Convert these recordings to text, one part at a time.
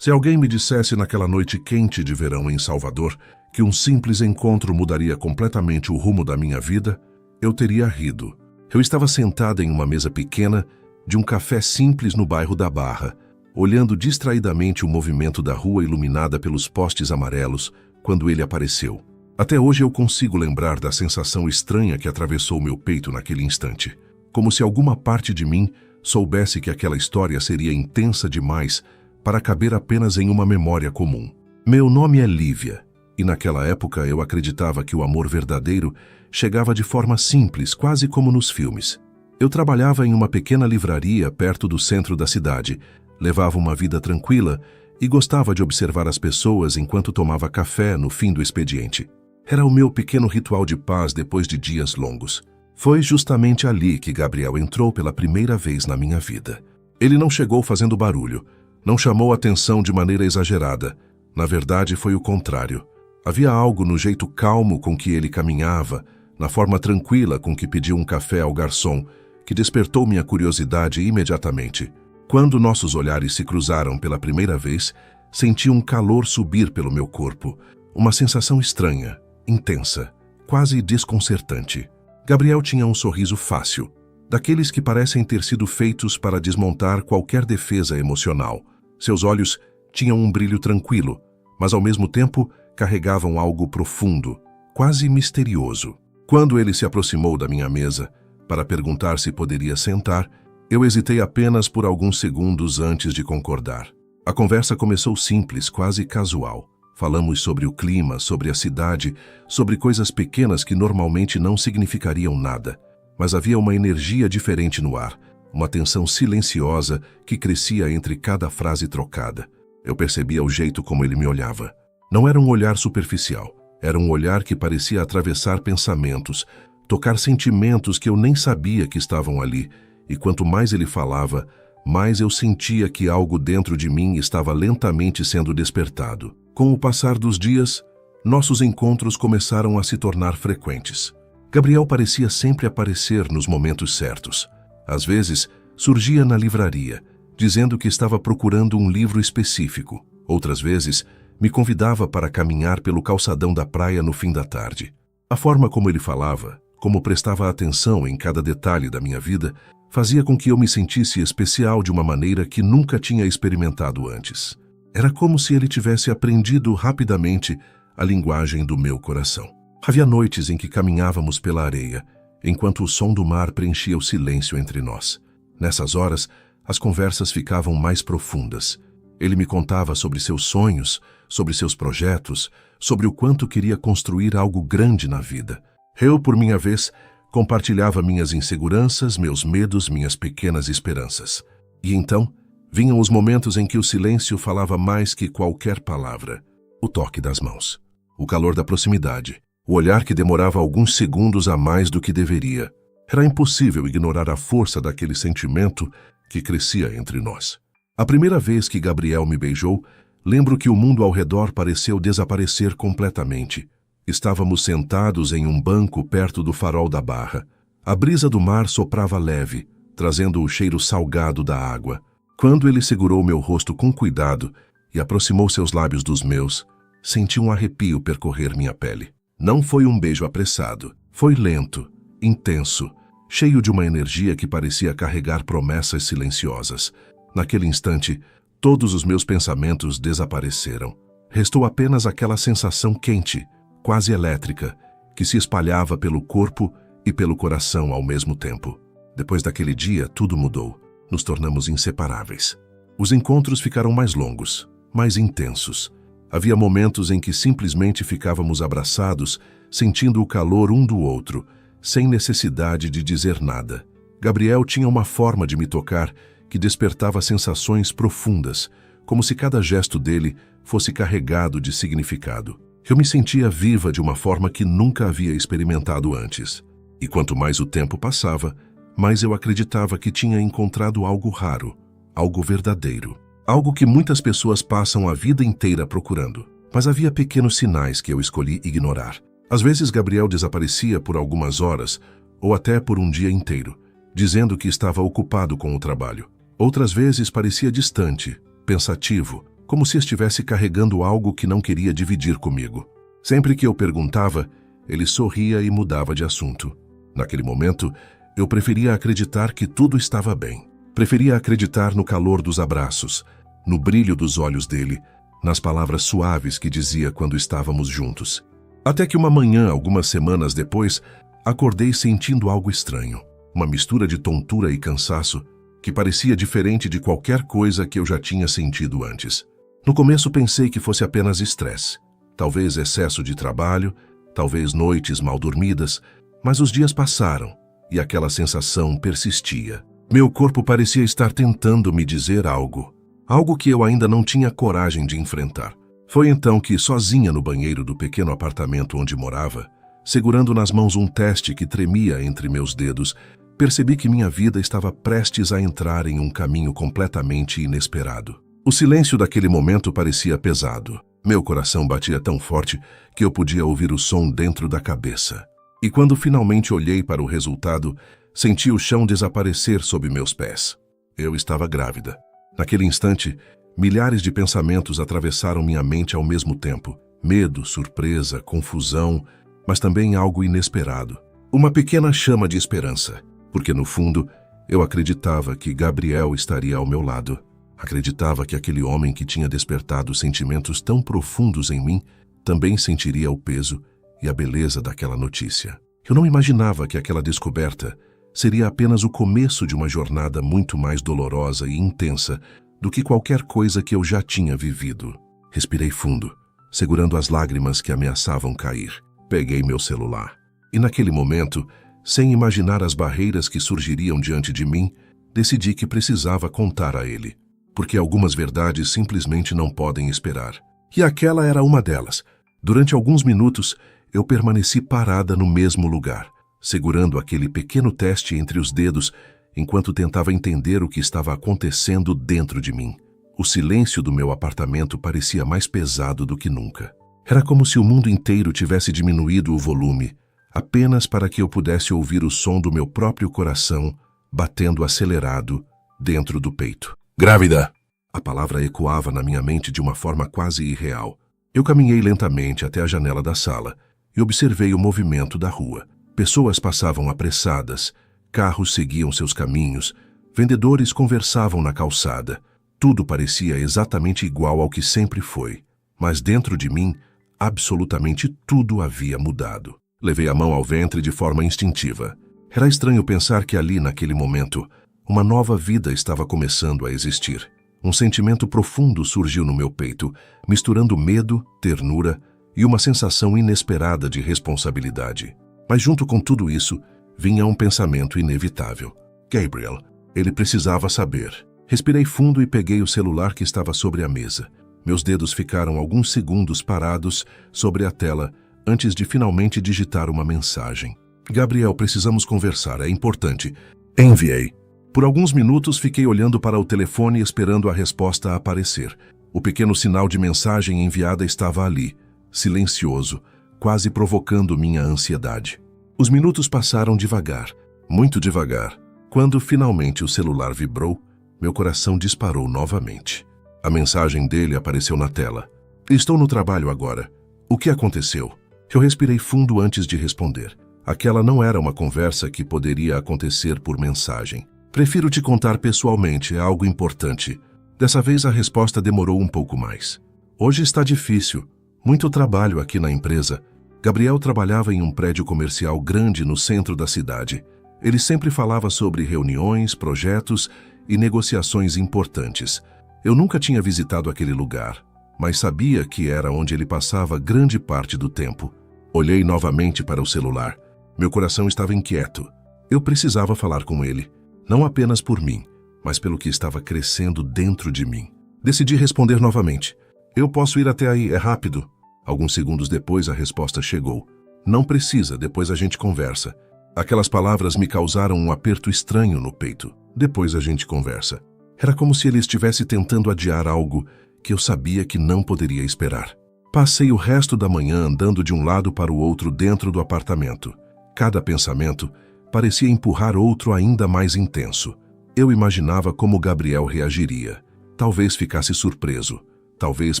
Se alguém me dissesse naquela noite quente de verão em Salvador que um simples encontro mudaria completamente o rumo da minha vida, eu teria rido. Eu estava sentada em uma mesa pequena de um café simples no bairro da Barra, olhando distraidamente o movimento da rua iluminada pelos postes amarelos quando ele apareceu. Até hoje eu consigo lembrar da sensação estranha que atravessou meu peito naquele instante, como se alguma parte de mim soubesse que aquela história seria intensa demais para caber apenas em uma memória comum. Meu nome é Lívia, e naquela época eu acreditava que o amor verdadeiro chegava de forma simples, quase como nos filmes. Eu trabalhava em uma pequena livraria perto do centro da cidade, levava uma vida tranquila e gostava de observar as pessoas enquanto tomava café no fim do expediente. Era o meu pequeno ritual de paz depois de dias longos. Foi justamente ali que Gabriel entrou pela primeira vez na minha vida. Ele não chegou fazendo barulho, não chamou atenção de maneira exagerada. Na verdade, foi o contrário. Havia algo no jeito calmo com que ele caminhava, na forma tranquila com que pediu um café ao garçom, que despertou minha curiosidade imediatamente. Quando nossos olhares se cruzaram pela primeira vez, senti um calor subir pelo meu corpo, uma sensação estranha, intensa, quase desconcertante. Gabriel tinha um sorriso fácil, daqueles que parecem ter sido feitos para desmontar qualquer defesa emocional. Seus olhos tinham um brilho tranquilo, mas ao mesmo tempo carregavam algo profundo, quase misterioso. Quando ele se aproximou da minha mesa para perguntar se poderia sentar, eu hesitei apenas por alguns segundos antes de concordar. A conversa começou simples, quase casual. Falamos sobre o clima, sobre a cidade, sobre coisas pequenas que normalmente não significariam nada. Mas havia uma energia diferente no ar, uma tensão silenciosa que crescia entre cada frase trocada. Eu percebia o jeito como ele me olhava. Não era um olhar superficial, era um olhar que parecia atravessar pensamentos, tocar sentimentos que eu nem sabia que estavam ali. E quanto mais ele falava, mais eu sentia que algo dentro de mim estava lentamente sendo despertado. Com o passar dos dias, nossos encontros começaram a se tornar frequentes. Gabriel parecia sempre aparecer nos momentos certos. Às vezes, surgia na livraria, dizendo que estava procurando um livro específico. Outras vezes, me convidava para caminhar pelo calçadão da praia no fim da tarde. A forma como ele falava, como prestava atenção em cada detalhe da minha vida, fazia com que eu me sentisse especial de uma maneira que nunca tinha experimentado antes. Era como se ele tivesse aprendido rapidamente a linguagem do meu coração. Havia noites em que caminhávamos pela areia, enquanto o som do mar preenchia o silêncio entre nós. Nessas horas, as conversas ficavam mais profundas. Ele me contava sobre seus sonhos, sobre seus projetos, sobre o quanto queria construir algo grande na vida. Eu, por minha vez, compartilhava minhas inseguranças, meus medos, minhas pequenas esperanças. E então, vinham os momentos em que o silêncio falava mais que qualquer palavra. O toque das mãos, o calor da proximidade, o olhar que demorava alguns segundos a mais do que deveria. Era impossível ignorar a força daquele sentimento que crescia entre nós. A primeira vez que Gabriel me beijou, lembro que o mundo ao redor pareceu desaparecer completamente. Estávamos sentados em um banco perto do farol da Barra. A brisa do mar soprava leve, trazendo o cheiro salgado da água. Quando ele segurou meu rosto com cuidado e aproximou seus lábios dos meus, senti um arrepio percorrer minha pele. Não foi um beijo apressado. Foi lento, intenso, cheio de uma energia que parecia carregar promessas silenciosas. Naquele instante, todos os meus pensamentos desapareceram. Restou apenas aquela sensação quente, quase elétrica, que se espalhava pelo corpo e pelo coração ao mesmo tempo. Depois daquele dia, tudo mudou. Nos tornamos inseparáveis. Os encontros ficaram mais longos, mais intensos. Havia momentos em que simplesmente ficávamos abraçados, sentindo o calor um do outro, sem necessidade de dizer nada. Gabriel tinha uma forma de me tocar que despertava sensações profundas, como se cada gesto dele fosse carregado de significado. Eu me sentia viva de uma forma que nunca havia experimentado antes. E quanto mais o tempo passava, mais eu acreditava que tinha encontrado algo raro, algo verdadeiro. Algo que muitas pessoas passam a vida inteira procurando. Mas havia pequenos sinais que eu escolhi ignorar. Às vezes Gabriel desaparecia por algumas horas, ou até por um dia inteiro, dizendo que estava ocupado com o trabalho. Outras vezes parecia distante, pensativo, como se estivesse carregando algo que não queria dividir comigo. Sempre que eu perguntava, ele sorria e mudava de assunto. Naquele momento, eu preferia acreditar que tudo estava bem. Preferia acreditar no calor dos abraços, no brilho dos olhos dele, nas palavras suaves que dizia quando estávamos juntos. Até que uma manhã, algumas semanas depois, acordei sentindo algo estranho. Uma mistura de tontura e cansaço que parecia diferente de qualquer coisa que eu já tinha sentido antes. No começo pensei que fosse apenas estresse. Talvez excesso de trabalho, talvez noites mal dormidas, mas os dias passaram e aquela sensação persistia. Meu corpo parecia estar tentando me dizer algo que eu ainda não tinha coragem de enfrentar. Foi então que, sozinha no banheiro do pequeno apartamento onde morava, segurando nas mãos um teste que tremia entre meus dedos, percebi que minha vida estava prestes a entrar em um caminho completamente inesperado. O silêncio daquele momento parecia pesado. Meu coração batia tão forte que eu podia ouvir o som dentro da cabeça. E quando finalmente olhei para o resultado, senti o chão desaparecer sob meus pés. Eu estava grávida. Naquele instante, milhares de pensamentos atravessaram minha mente ao mesmo tempo. Medo, surpresa, confusão, mas também algo inesperado. Uma pequena chama de esperança, porque no fundo, eu acreditava que Gabriel estaria ao meu lado. Acreditava que aquele homem que tinha despertado sentimentos tão profundos em mim também sentiria o peso e a beleza daquela notícia. Eu não imaginava que aquela descoberta seria apenas o começo de uma jornada muito mais dolorosa e intensa do que qualquer coisa que eu já tinha vivido. Respirei fundo, segurando as lágrimas que ameaçavam cair. Peguei meu celular. E naquele momento, sem imaginar as barreiras que surgiriam diante de mim, decidi que precisava contar a ele. Porque algumas verdades simplesmente não podem esperar. E aquela era uma delas. Durante alguns minutos, eu permaneci parada no mesmo lugar, segurando aquele pequeno teste entre os dedos, enquanto tentava entender o que estava acontecendo dentro de mim. O silêncio do meu apartamento parecia mais pesado do que nunca. Era como se o mundo inteiro tivesse diminuído o volume, apenas para que eu pudesse ouvir o som do meu próprio coração batendo acelerado dentro do peito. Grávida! A palavra ecoava na minha mente de uma forma quase irreal. Eu caminhei lentamente até a janela da sala e observei o movimento da rua. Pessoas passavam apressadas, carros seguiam seus caminhos, vendedores conversavam na calçada. Tudo parecia exatamente igual ao que sempre foi, mas dentro de mim, absolutamente tudo havia mudado. Levei a mão ao ventre de forma instintiva. Era estranho pensar que ali, naquele momento, uma nova vida estava começando a existir. Um sentimento profundo surgiu no meu peito, misturando medo, ternura e uma sensação inesperada de responsabilidade. Mas junto com tudo isso, vinha um pensamento inevitável. Gabriel, ele precisava saber. Respirei fundo e peguei o celular que estava sobre a mesa. Meus dedos ficaram alguns segundos parados sobre a tela antes de finalmente digitar uma mensagem. Gabriel, precisamos conversar, é importante. Enviei. Por alguns minutos fiquei olhando para o telefone esperando a resposta aparecer. O pequeno sinal de mensagem enviada estava ali, silencioso, quase provocando minha ansiedade. Os minutos passaram devagar, muito devagar. Quando finalmente o celular vibrou, meu coração disparou novamente. A mensagem dele apareceu na tela. Estou no trabalho agora. O que aconteceu? Eu respirei fundo antes de responder. Aquela não era uma conversa que poderia acontecer por mensagem. Prefiro te contar pessoalmente, é algo importante. Dessa vez a resposta demorou um pouco mais. Hoje está difícil. Muito trabalho aqui na empresa. Gabriel trabalhava em um prédio comercial grande no centro da cidade. Ele sempre falava sobre reuniões, projetos e negociações importantes. Eu nunca tinha visitado aquele lugar, mas sabia que era onde ele passava grande parte do tempo. Olhei novamente para o celular. Meu coração estava inquieto. Eu precisava falar com ele. Não apenas por mim, mas pelo que estava crescendo dentro de mim. Decidi responder novamente. Eu posso ir até aí, é rápido. Alguns segundos depois a resposta chegou. Não precisa, depois a gente conversa. Aquelas palavras me causaram um aperto estranho no peito. Depois a gente conversa. Era como se ele estivesse tentando adiar algo que eu sabia que não poderia esperar. Passei o resto da manhã andando de um lado para o outro dentro do apartamento. Cada pensamento parecia empurrar outro ainda mais intenso. Eu imaginava como Gabriel reagiria. Talvez ficasse surpreso. Talvez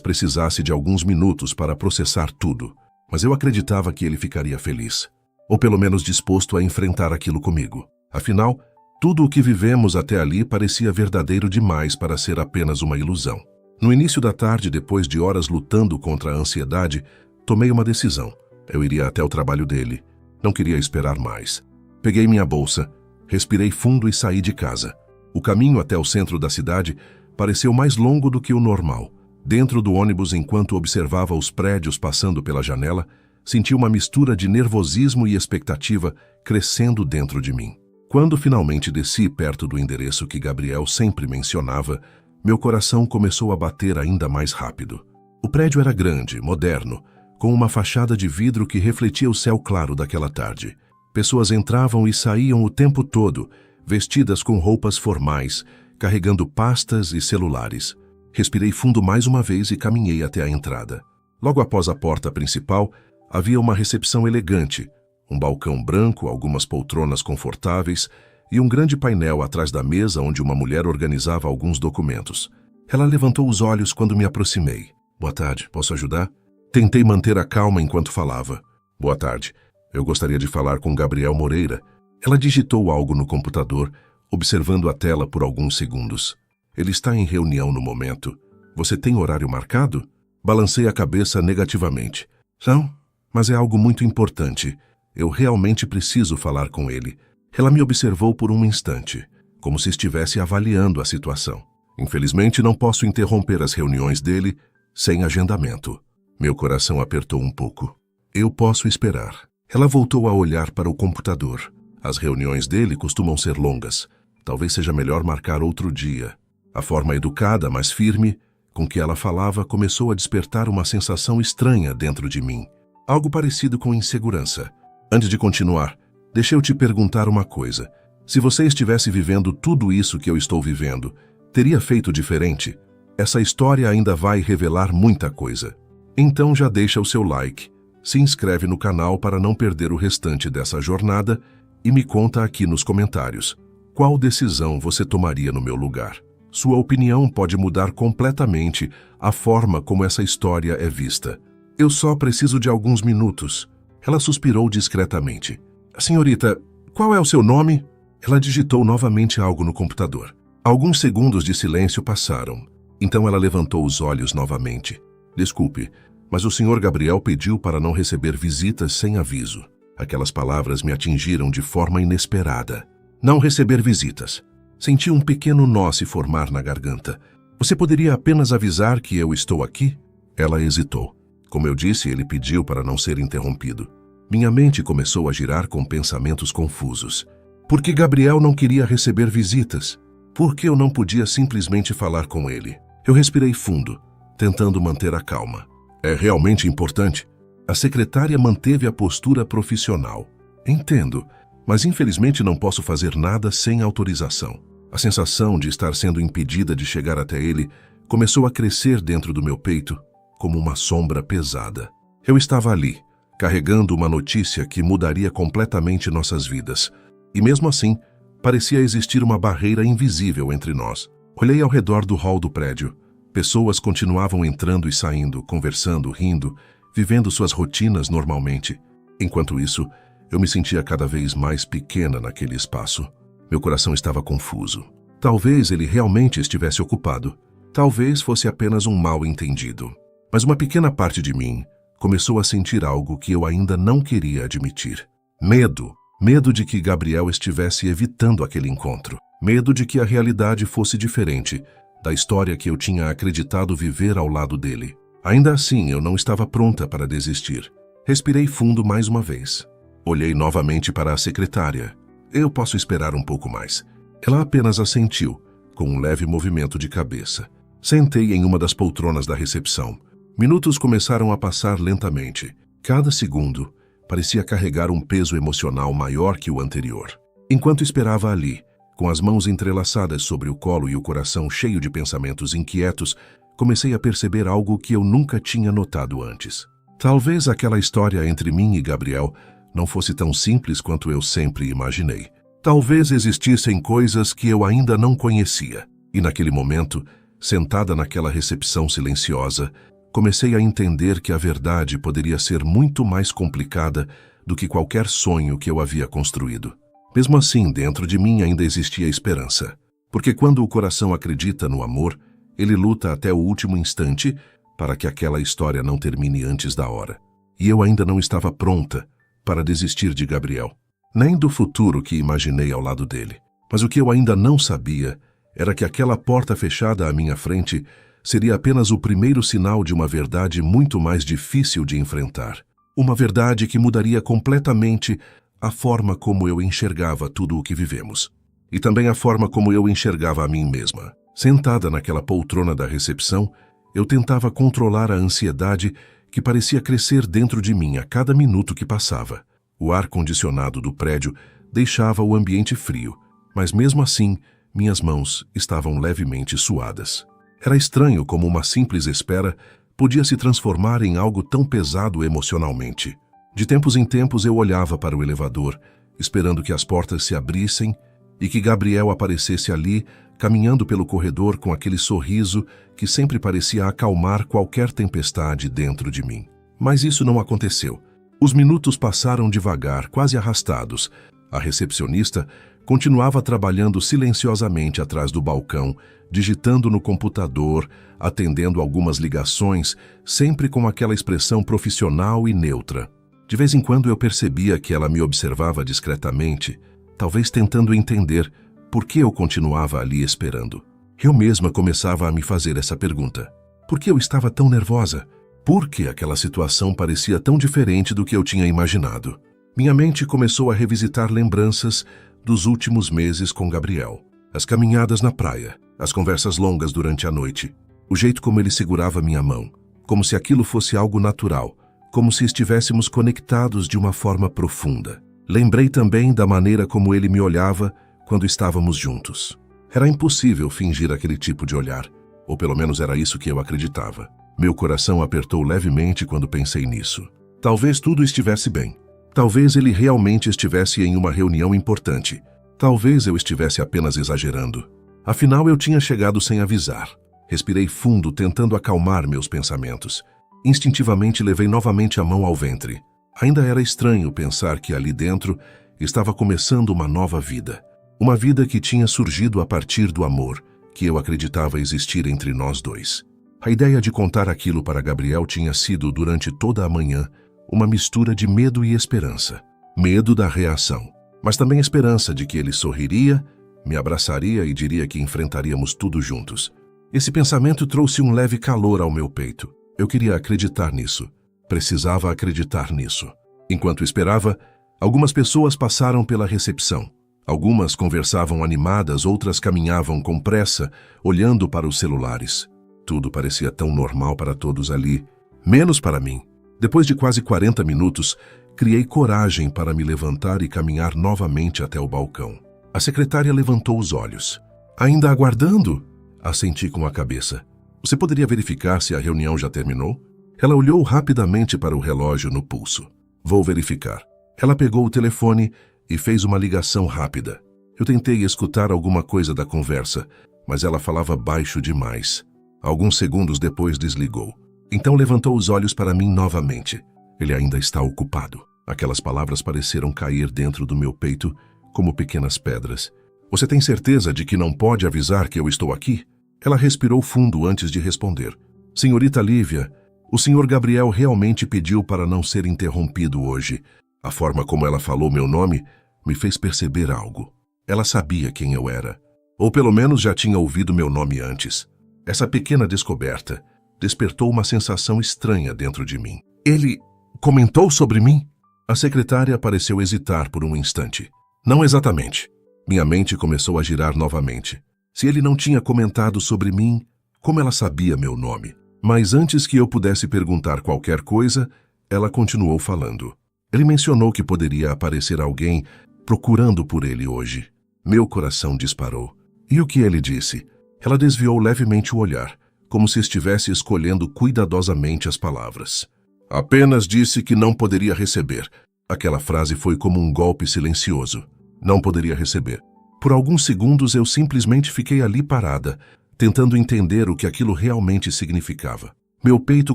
precisasse de alguns minutos para processar tudo, mas eu acreditava que ele ficaria feliz, ou pelo menos disposto a enfrentar aquilo comigo. Afinal, tudo o que vivemos até ali parecia verdadeiro demais para ser apenas uma ilusão. No início da tarde, depois de horas lutando contra a ansiedade, tomei uma decisão. Eu iria até o trabalho dele. Não queria esperar mais. Peguei minha bolsa, respirei fundo e saí de casa. O caminho até o centro da cidade pareceu mais longo do que o normal. Dentro do ônibus, enquanto observava os prédios passando pela janela, senti uma mistura de nervosismo e expectativa crescendo dentro de mim. Quando finalmente desci perto do endereço que Gabriel sempre mencionava, meu coração começou a bater ainda mais rápido. O prédio era grande, moderno, com uma fachada de vidro que refletia o céu claro daquela tarde. Pessoas entravam e saíam o tempo todo, vestidas com roupas formais, carregando pastas e celulares. Respirei fundo mais uma vez e caminhei até a entrada. Logo após a porta principal, havia uma recepção elegante, um balcão branco, algumas poltronas confortáveis e um grande painel atrás da mesa onde uma mulher organizava alguns documentos. Ela levantou os olhos quando me aproximei. Boa tarde, posso ajudar? Tentei manter a calma enquanto falava. Boa tarde, eu gostaria de falar com Gabriel Moreira. Ela digitou algo no computador, observando a tela por alguns segundos. Ele está em reunião no momento. Você tem horário marcado? Balancei a cabeça negativamente. Não, mas é algo muito importante. Eu realmente preciso falar com ele. Ela me observou por um instante, como se estivesse avaliando a situação. Infelizmente, não posso interromper as reuniões dele sem agendamento. Meu coração apertou um pouco. Eu posso esperar. Ela voltou a olhar para o computador. As reuniões dele costumam ser longas. Talvez seja melhor marcar outro dia. A forma educada, mas firme, com que ela falava começou a despertar uma sensação estranha dentro de mim. Algo parecido com insegurança. Antes de continuar, deixa eu te perguntar uma coisa. Se você estivesse vivendo tudo isso que eu estou vivendo, teria feito diferente? Essa história ainda vai revelar muita coisa. Então já deixa o seu like, se inscreve no canal para não perder o restante dessa jornada e me conta aqui nos comentários qual decisão você tomaria no meu lugar. Sua opinião pode mudar completamente a forma como essa história é vista. Eu só preciso de alguns minutos. Ela suspirou discretamente. Senhorita, qual é o seu nome? Ela digitou novamente algo no computador. Alguns segundos de silêncio passaram. Então ela levantou os olhos novamente. Desculpe, mas o Sr. Gabriel pediu para não receber visitas sem aviso. Aquelas palavras me atingiram de forma inesperada. Não receber visitas. Senti um pequeno nó se formar na garganta. Você poderia apenas avisar que eu estou aqui? Ela hesitou. Como eu disse, ele pediu para não ser interrompido. Minha mente começou a girar com pensamentos confusos. Por que Gabriel não queria receber visitas? Por que eu não podia simplesmente falar com ele? Eu respirei fundo, tentando manter a calma. É realmente importante. A secretária manteve a postura profissional. Entendo, mas infelizmente não posso fazer nada sem autorização. A sensação de estar sendo impedida de chegar até ele começou a crescer dentro do meu peito, como uma sombra pesada. Eu estava ali, carregando uma notícia que mudaria completamente nossas vidas. E mesmo assim, parecia existir uma barreira invisível entre nós. Olhei ao redor do hall do prédio. Pessoas continuavam entrando e saindo, conversando, rindo, vivendo suas rotinas normalmente. Enquanto isso, eu me sentia cada vez mais pequena naquele espaço. Meu coração estava confuso. Talvez ele realmente estivesse ocupado. Talvez fosse apenas um mal-entendido. Mas uma pequena parte de mim começou a sentir algo que eu ainda não queria admitir. Medo. Medo de que Gabriel estivesse evitando aquele encontro. Medo de que a realidade fosse diferente da história que eu tinha acreditado viver ao lado dele. Ainda assim, eu não estava pronta para desistir. Respirei fundo mais uma vez. Olhei novamente para a secretária. Eu posso esperar um pouco mais. Ela apenas assentiu, com um leve movimento de cabeça. Sentei em uma das poltronas da recepção. Minutos começaram a passar lentamente. Cada segundo parecia carregar um peso emocional maior que o anterior. Enquanto esperava ali, com as mãos entrelaçadas sobre o colo e o coração cheio de pensamentos inquietos, comecei a perceber algo que eu nunca tinha notado antes. Talvez aquela história entre mim e Gabriel não fosse tão simples quanto eu sempre imaginei. Talvez existissem coisas que eu ainda não conhecia. E naquele momento, sentada naquela recepção silenciosa, comecei a entender que a verdade poderia ser muito mais complicada do que qualquer sonho que eu havia construído. Mesmo assim, dentro de mim ainda existia esperança, porque quando o coração acredita no amor, ele luta até o último instante para que aquela história não termine antes da hora. E eu ainda não estava pronta para desistir de Gabriel, nem do futuro que imaginei ao lado dele. Mas o que eu ainda não sabia era que aquela porta fechada à minha frente seria apenas o primeiro sinal de uma verdade muito mais difícil de enfrentar. Uma verdade que mudaria completamente a forma como eu enxergava tudo o que vivemos. E também a forma como eu enxergava a mim mesma. Sentada naquela poltrona da recepção, eu tentava controlar a ansiedade que parecia crescer dentro de mim a cada minuto que passava. O ar-condicionado do prédio deixava o ambiente frio, mas mesmo assim, minhas mãos estavam levemente suadas. Era estranho como uma simples espera podia se transformar em algo tão pesado emocionalmente. De tempos em tempos eu olhava para o elevador, esperando que as portas se abrissem e que Gabriel aparecesse ali, caminhando pelo corredor com aquele sorriso que sempre parecia acalmar qualquer tempestade dentro de mim. Mas isso não aconteceu. Os minutos passaram devagar, quase arrastados. A recepcionista continuava trabalhando silenciosamente atrás do balcão, digitando no computador, atendendo algumas ligações, sempre com aquela expressão profissional e neutra. De vez em quando eu percebia que ela me observava discretamente, talvez tentando entender por que eu continuava ali esperando. Eu mesma começava a me fazer essa pergunta. Por que eu estava tão nervosa? Por que aquela situação parecia tão diferente do que eu tinha imaginado? Minha mente começou a revisitar lembranças dos últimos meses com Gabriel. As caminhadas na praia, as conversas longas durante a noite, o jeito como ele segurava minha mão, como se aquilo fosse algo natural, como se estivéssemos conectados de uma forma profunda. Lembrei também da maneira como ele me olhava quando estávamos juntos. Era impossível fingir aquele tipo de olhar, ou pelo menos era isso que eu acreditava. Meu coração apertou levemente quando pensei nisso. Talvez tudo estivesse bem. Talvez ele realmente estivesse em uma reunião importante. Talvez eu estivesse apenas exagerando. Afinal, eu tinha chegado sem avisar. Respirei fundo, tentando acalmar meus pensamentos. Instintivamente levei novamente a mão ao ventre. Ainda era estranho pensar que ali dentro estava começando uma nova vida. Uma vida que tinha surgido a partir do amor que eu acreditava existir entre nós dois. A ideia de contar aquilo para Gabriel tinha sido, durante toda a manhã, uma mistura de medo e esperança. Medo da reação, mas também esperança de que ele sorriria, me abraçaria e diria que enfrentaríamos tudo juntos. Esse pensamento trouxe um leve calor ao meu peito. Eu queria acreditar nisso. Precisava acreditar nisso. Enquanto esperava, algumas pessoas passaram pela recepção. Algumas conversavam animadas, outras caminhavam com pressa, olhando para os celulares. Tudo parecia tão normal para todos ali, menos para mim. Depois de quase 40 minutos, criei coragem para me levantar e caminhar novamente até o balcão. A secretária levantou os olhos. "Ainda aguardando?" Assenti com a cabeça. "Você poderia verificar se a reunião já terminou?" Ela olhou rapidamente para o relógio no pulso. "Vou verificar." Ela pegou o telefone e fez uma ligação rápida. Eu tentei escutar alguma coisa da conversa, mas ela falava baixo demais. Alguns segundos depois desligou. Então levantou os olhos para mim novamente. "Ele ainda está ocupado." Aquelas palavras pareceram cair dentro do meu peito como pequenas pedras. "Você tem certeza de que não pode avisar que eu estou aqui?" Ela respirou fundo antes de responder. "Senhorita Lívia, o senhor Gabriel realmente pediu para não ser interrompido hoje." A forma como ela falou meu nome me fez perceber algo. Ela sabia quem eu era. Ou pelo menos já tinha ouvido meu nome antes. Essa pequena descoberta despertou uma sensação estranha dentro de mim. "Ele comentou sobre mim?" A secretária pareceu hesitar por um instante. "Não exatamente." Minha mente começou a girar novamente. Se ele não tinha comentado sobre mim, como ela sabia meu nome? Mas antes que eu pudesse perguntar qualquer coisa, ela continuou falando. "Ele mencionou que poderia aparecer alguém procurando por ele hoje." Meu coração disparou. "E o que ele disse?" Ela desviou levemente o olhar, como se estivesse escolhendo cuidadosamente as palavras. "Apenas disse que não poderia receber." Aquela frase foi como um golpe silencioso. Não poderia receber. Por alguns segundos eu simplesmente fiquei ali parada, tentando entender o que aquilo realmente significava. Meu peito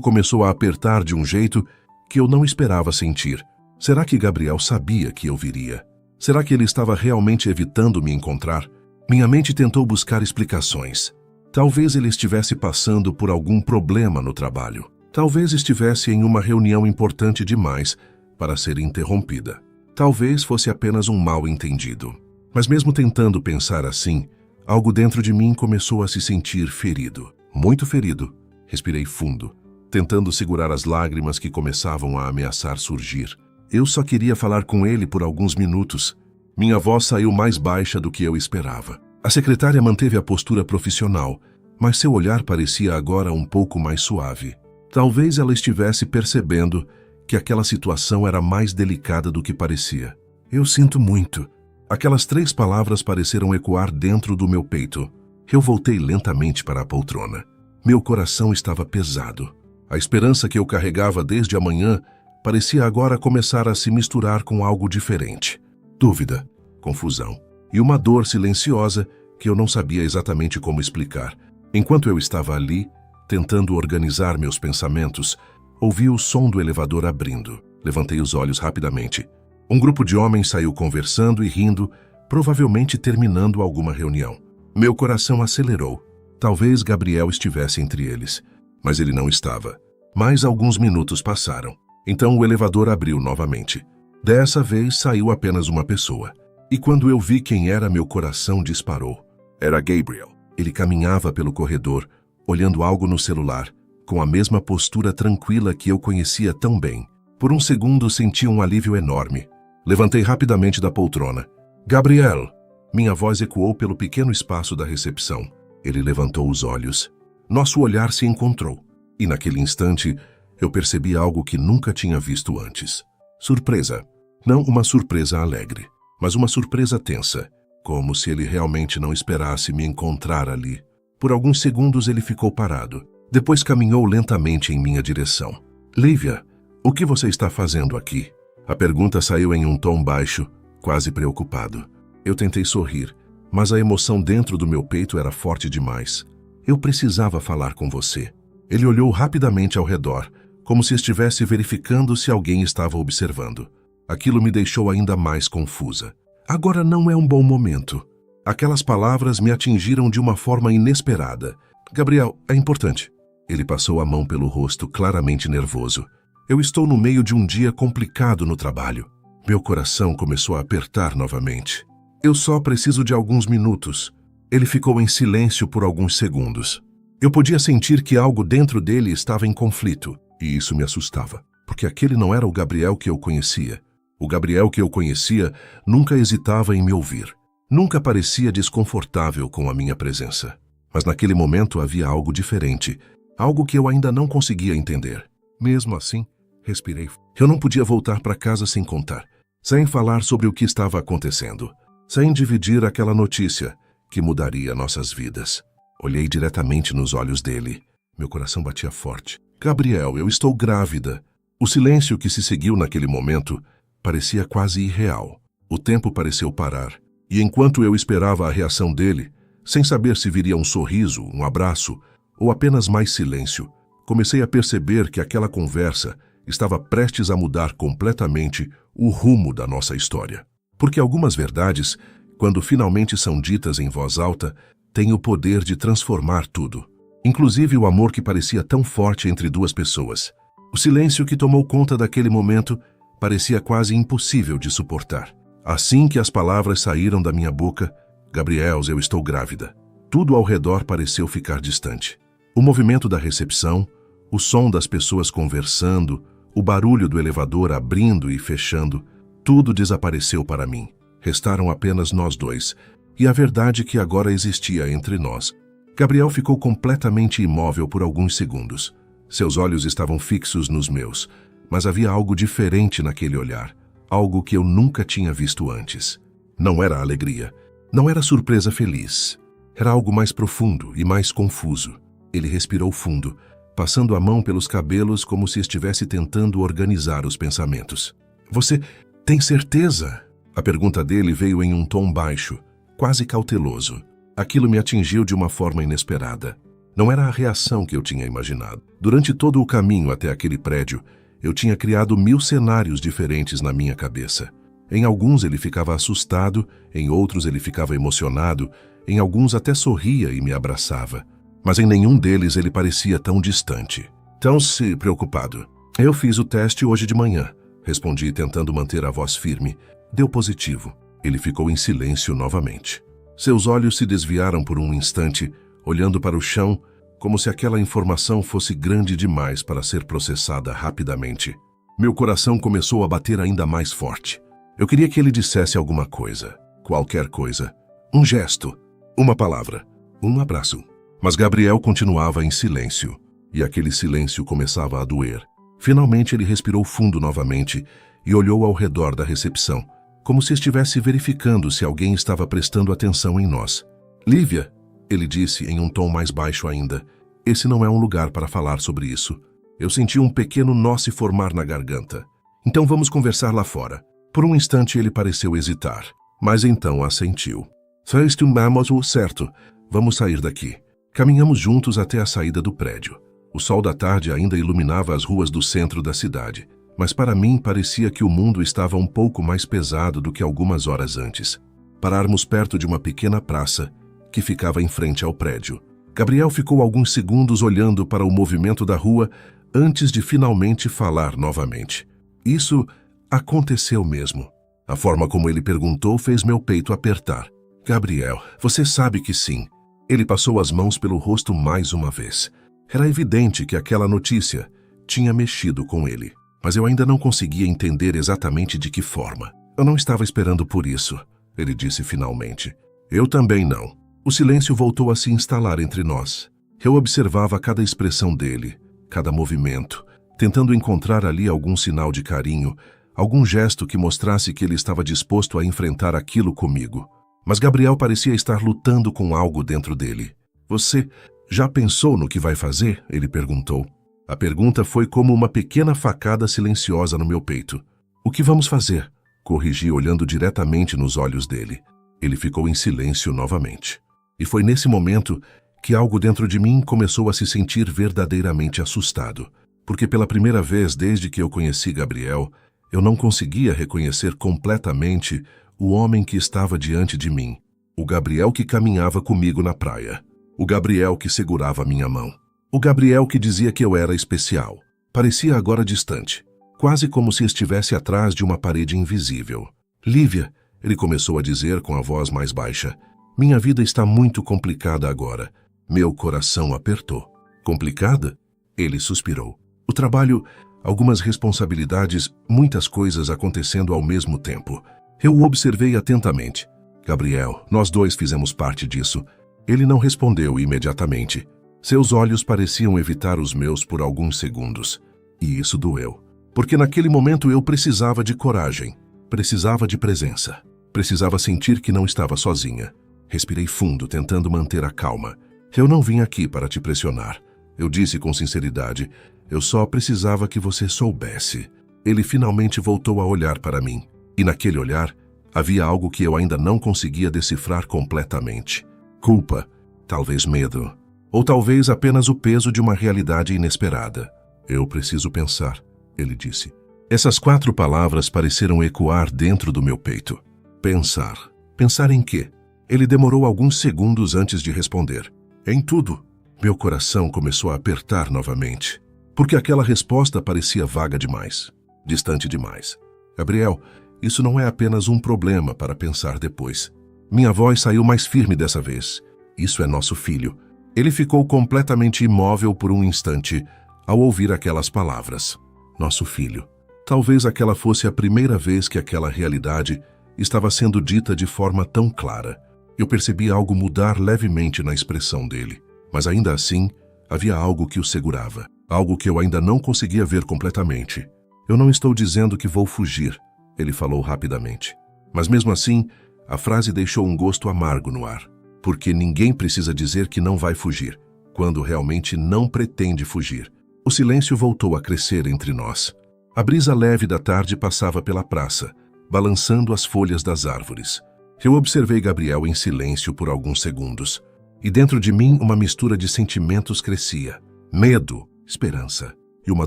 começou a apertar de um jeito que eu não esperava sentir. Será que Gabriel sabia que eu viria? Será que ele estava realmente evitando me encontrar? Minha mente tentou buscar explicações. Talvez ele estivesse passando por algum problema no trabalho. Talvez estivesse em uma reunião importante demais para ser interrompida. Talvez fosse apenas um mal-entendido. Mas mesmo tentando pensar assim, algo dentro de mim começou a se sentir ferido. Muito ferido. Respirei fundo, tentando segurar as lágrimas que começavam a ameaçar surgir. Eu só queria falar com ele por alguns minutos. Minha voz saiu mais baixa do que eu esperava. A secretária manteve a postura profissional, mas seu olhar parecia agora um pouco mais suave. Talvez ela estivesse percebendo que aquela situação era mais delicada do que parecia. Eu sinto muito. Aquelas 3 palavras pareceram ecoar dentro do meu peito. Eu voltei lentamente para a poltrona. Meu coração estava pesado. A esperança que eu carregava desde a manhã parecia agora começar a se misturar com algo diferente. Dúvida, confusão e uma dor silenciosa que eu não sabia exatamente como explicar. Enquanto eu estava ali, tentando organizar meus pensamentos, ouvi o som do elevador abrindo. Levantei os olhos rapidamente. Um grupo de homens saiu conversando e rindo, provavelmente terminando alguma reunião. Meu coração acelerou. Talvez Gabriel estivesse entre eles, mas ele não estava. Mais alguns minutos passaram. Então o elevador abriu novamente. Dessa vez saiu apenas uma pessoa. E quando eu vi quem era, meu coração disparou. Era Gabriel. Ele caminhava pelo corredor, olhando algo no celular, com a mesma postura tranquila que eu conhecia tão bem. Por um segundo senti um alívio enorme. Levantei rapidamente da poltrona. Gabriel! Minha voz ecoou pelo pequeno espaço da recepção. Ele levantou os olhos. Nosso olhar se encontrou. E naquele instante, eu percebi algo que nunca tinha visto antes. Surpresa. Não uma surpresa alegre, mas uma surpresa tensa, como se ele realmente não esperasse me encontrar ali. Por alguns segundos ele ficou parado. Depois caminhou lentamente em minha direção. Lívia, o que você está fazendo aqui? A pergunta saiu em um tom baixo, quase preocupado. Eu tentei sorrir, mas a emoção dentro do meu peito era forte demais. Eu precisava falar com você. Ele olhou rapidamente ao redor, como se estivesse verificando se alguém estava observando. Aquilo me deixou ainda mais confusa. Agora não é um bom momento. Aquelas palavras me atingiram de uma forma inesperada. Gabriel, é importante. Ele passou a mão pelo rosto, claramente nervoso. Eu estou no meio de um dia complicado no trabalho. Meu coração começou a apertar novamente. Eu só preciso de alguns minutos. Ele ficou em silêncio por alguns segundos. Eu podia sentir que algo dentro dele estava em conflito, e isso me assustava, porque aquele não era o Gabriel que eu conhecia. O Gabriel que eu conhecia nunca hesitava em me ouvir. Nunca parecia desconfortável com a minha presença. Mas naquele momento havia algo diferente, algo que eu ainda não conseguia entender. Mesmo assim, respirei. Eu não podia voltar para casa sem contar, sem falar sobre o que estava acontecendo, sem dividir aquela notícia que mudaria nossas vidas. Olhei diretamente nos olhos dele. Meu coração batia forte. Gabriel, eu estou grávida. O silêncio que se seguiu naquele momento parecia quase irreal. O tempo pareceu parar. E enquanto eu esperava a reação dele, sem saber se viria um sorriso, um abraço ou apenas mais silêncio, comecei a perceber que aquela conversa estava prestes a mudar completamente o rumo da nossa história. Porque algumas verdades, quando finalmente são ditas em voz alta, têm o poder de transformar tudo. Inclusive o amor que parecia tão forte entre duas pessoas. O silêncio que tomou conta daquele momento parecia quase impossível de suportar. Assim que as palavras saíram da minha boca, Gabriel, eu estou grávida. Tudo ao redor pareceu ficar distante. O movimento da recepção, o som das pessoas conversando, o barulho do elevador abrindo e fechando, tudo desapareceu para mim. Restaram apenas nós dois, e a verdade que agora existia entre nós. Gabriel ficou completamente imóvel por alguns segundos. Seus olhos estavam fixos nos meus, mas havia algo diferente naquele olhar, algo que eu nunca tinha visto antes. Não era alegria, não era surpresa feliz. Era algo mais profundo e mais confuso. Ele respirou fundo, passando a mão pelos cabelos como se estivesse tentando organizar os pensamentos. Você tem certeza? A pergunta dele veio em um tom baixo, quase cauteloso. Aquilo me atingiu de uma forma inesperada. Não era a reação que eu tinha imaginado. Durante todo o caminho até aquele prédio, eu tinha criado 1000 cenários diferentes na minha cabeça. Em alguns ele ficava assustado, em outros ele ficava emocionado, em alguns até sorria e me abraçava. Mas em nenhum deles ele parecia tão distante, tão preocupado. Eu fiz o teste hoje de manhã, respondi tentando manter a voz firme. Deu positivo. Ele ficou em silêncio novamente. Seus olhos se desviaram por um instante, olhando para o chão, como se aquela informação fosse grande demais para ser processada rapidamente. Meu coração começou a bater ainda mais forte. Eu queria que ele dissesse alguma coisa, qualquer coisa. Um gesto, uma palavra, um abraço. Mas Gabriel continuava em silêncio, e aquele silêncio começava a doer. Finalmente ele respirou fundo novamente e olhou ao redor da recepção, como se estivesse verificando se alguém estava prestando atenção em nós. Lívia, ele disse em um tom mais baixo ainda, esse não é um lugar para falar sobre isso. Eu senti um pequeno nó se formar na garganta. Então vamos conversar lá fora. Por um instante ele pareceu hesitar, mas então assentiu. Estamos certo. Vamos sair daqui. Caminhamos juntos até a saída do prédio. O sol da tarde ainda iluminava as ruas do centro da cidade, mas para mim parecia que o mundo estava um pouco mais pesado do que algumas horas antes. Paramos perto de uma pequena praça que ficava em frente ao prédio. Gabriel ficou alguns segundos olhando para o movimento da rua antes de finalmente falar novamente. Isso aconteceu mesmo. A forma como ele perguntou fez meu peito apertar. Gabriel, você sabe que sim. Ele passou as mãos pelo rosto mais uma vez. Era evidente que aquela notícia tinha mexido com ele, mas eu ainda não conseguia entender exatamente de que forma. Eu não estava esperando por isso, ele disse finalmente. Eu também não. O silêncio voltou a se instalar entre nós. Eu observava cada expressão dele, cada movimento, tentando encontrar ali algum sinal de carinho, algum gesto que mostrasse que ele estava disposto a enfrentar aquilo comigo. Mas Gabriel parecia estar lutando com algo dentro dele. Você já pensou no que vai fazer? Ele perguntou. A pergunta foi como uma pequena facada silenciosa no meu peito. O que vamos fazer? Corrigi olhando diretamente nos olhos dele. Ele ficou em silêncio novamente. E foi nesse momento que algo dentro de mim começou a se sentir verdadeiramente assustado. Porque pela primeira vez desde que eu conheci Gabriel, eu não conseguia reconhecer completamente o homem que estava diante de mim. O Gabriel que caminhava comigo na praia. O Gabriel que segurava minha mão. O Gabriel que dizia que eu era especial. Parecia agora distante, quase como se estivesse atrás de uma parede invisível. Lívia, ele começou a dizer com a voz mais baixa, minha vida está muito complicada agora. Meu coração apertou. Complicada? Ele suspirou. O trabalho, algumas responsabilidades, muitas coisas acontecendo ao mesmo tempo. Eu o observei atentamente. Gabriel, nós dois fizemos parte disso. Ele não respondeu imediatamente. Seus olhos pareciam evitar os meus por alguns segundos. E isso doeu. Porque naquele momento eu precisava de coragem. Precisava de presença. Precisava sentir que não estava sozinha. Respirei fundo, tentando manter a calma. Eu não vim aqui para te pressionar. Eu disse com sinceridade. Eu só precisava que você soubesse. Ele finalmente voltou a olhar para mim. E naquele olhar, havia algo que eu ainda não conseguia decifrar completamente. Culpa, talvez medo, ou talvez apenas o peso de uma realidade inesperada. Eu preciso pensar, ele disse. Essas 4 palavras pareceram ecoar dentro do meu peito. Pensar. Pensar em quê? Ele demorou alguns segundos antes de responder. Em tudo. Meu coração começou a apertar novamente, porque aquela resposta parecia vaga demais, distante demais. Gabriel, isso não é apenas um problema para pensar depois. Minha voz saiu mais firme dessa vez. Isso é nosso filho. Ele ficou completamente imóvel por um instante ao ouvir aquelas palavras. Nosso filho. Talvez aquela fosse a primeira vez que aquela realidade estava sendo dita de forma tão clara. Eu percebi algo mudar levemente na expressão dele, mas ainda assim havia algo que o segurava, algo que eu ainda não conseguia ver completamente. Eu não estou dizendo que vou fugir, ele falou rapidamente. Mas mesmo assim, a frase deixou um gosto amargo no ar, porque ninguém precisa dizer que não vai fugir, quando realmente não pretende fugir. O silêncio voltou a crescer entre nós. A brisa leve da tarde passava pela praça, balançando as folhas das árvores. Eu observei Gabriel em silêncio por alguns segundos, e dentro de mim uma mistura de sentimentos crescia. Medo, esperança e uma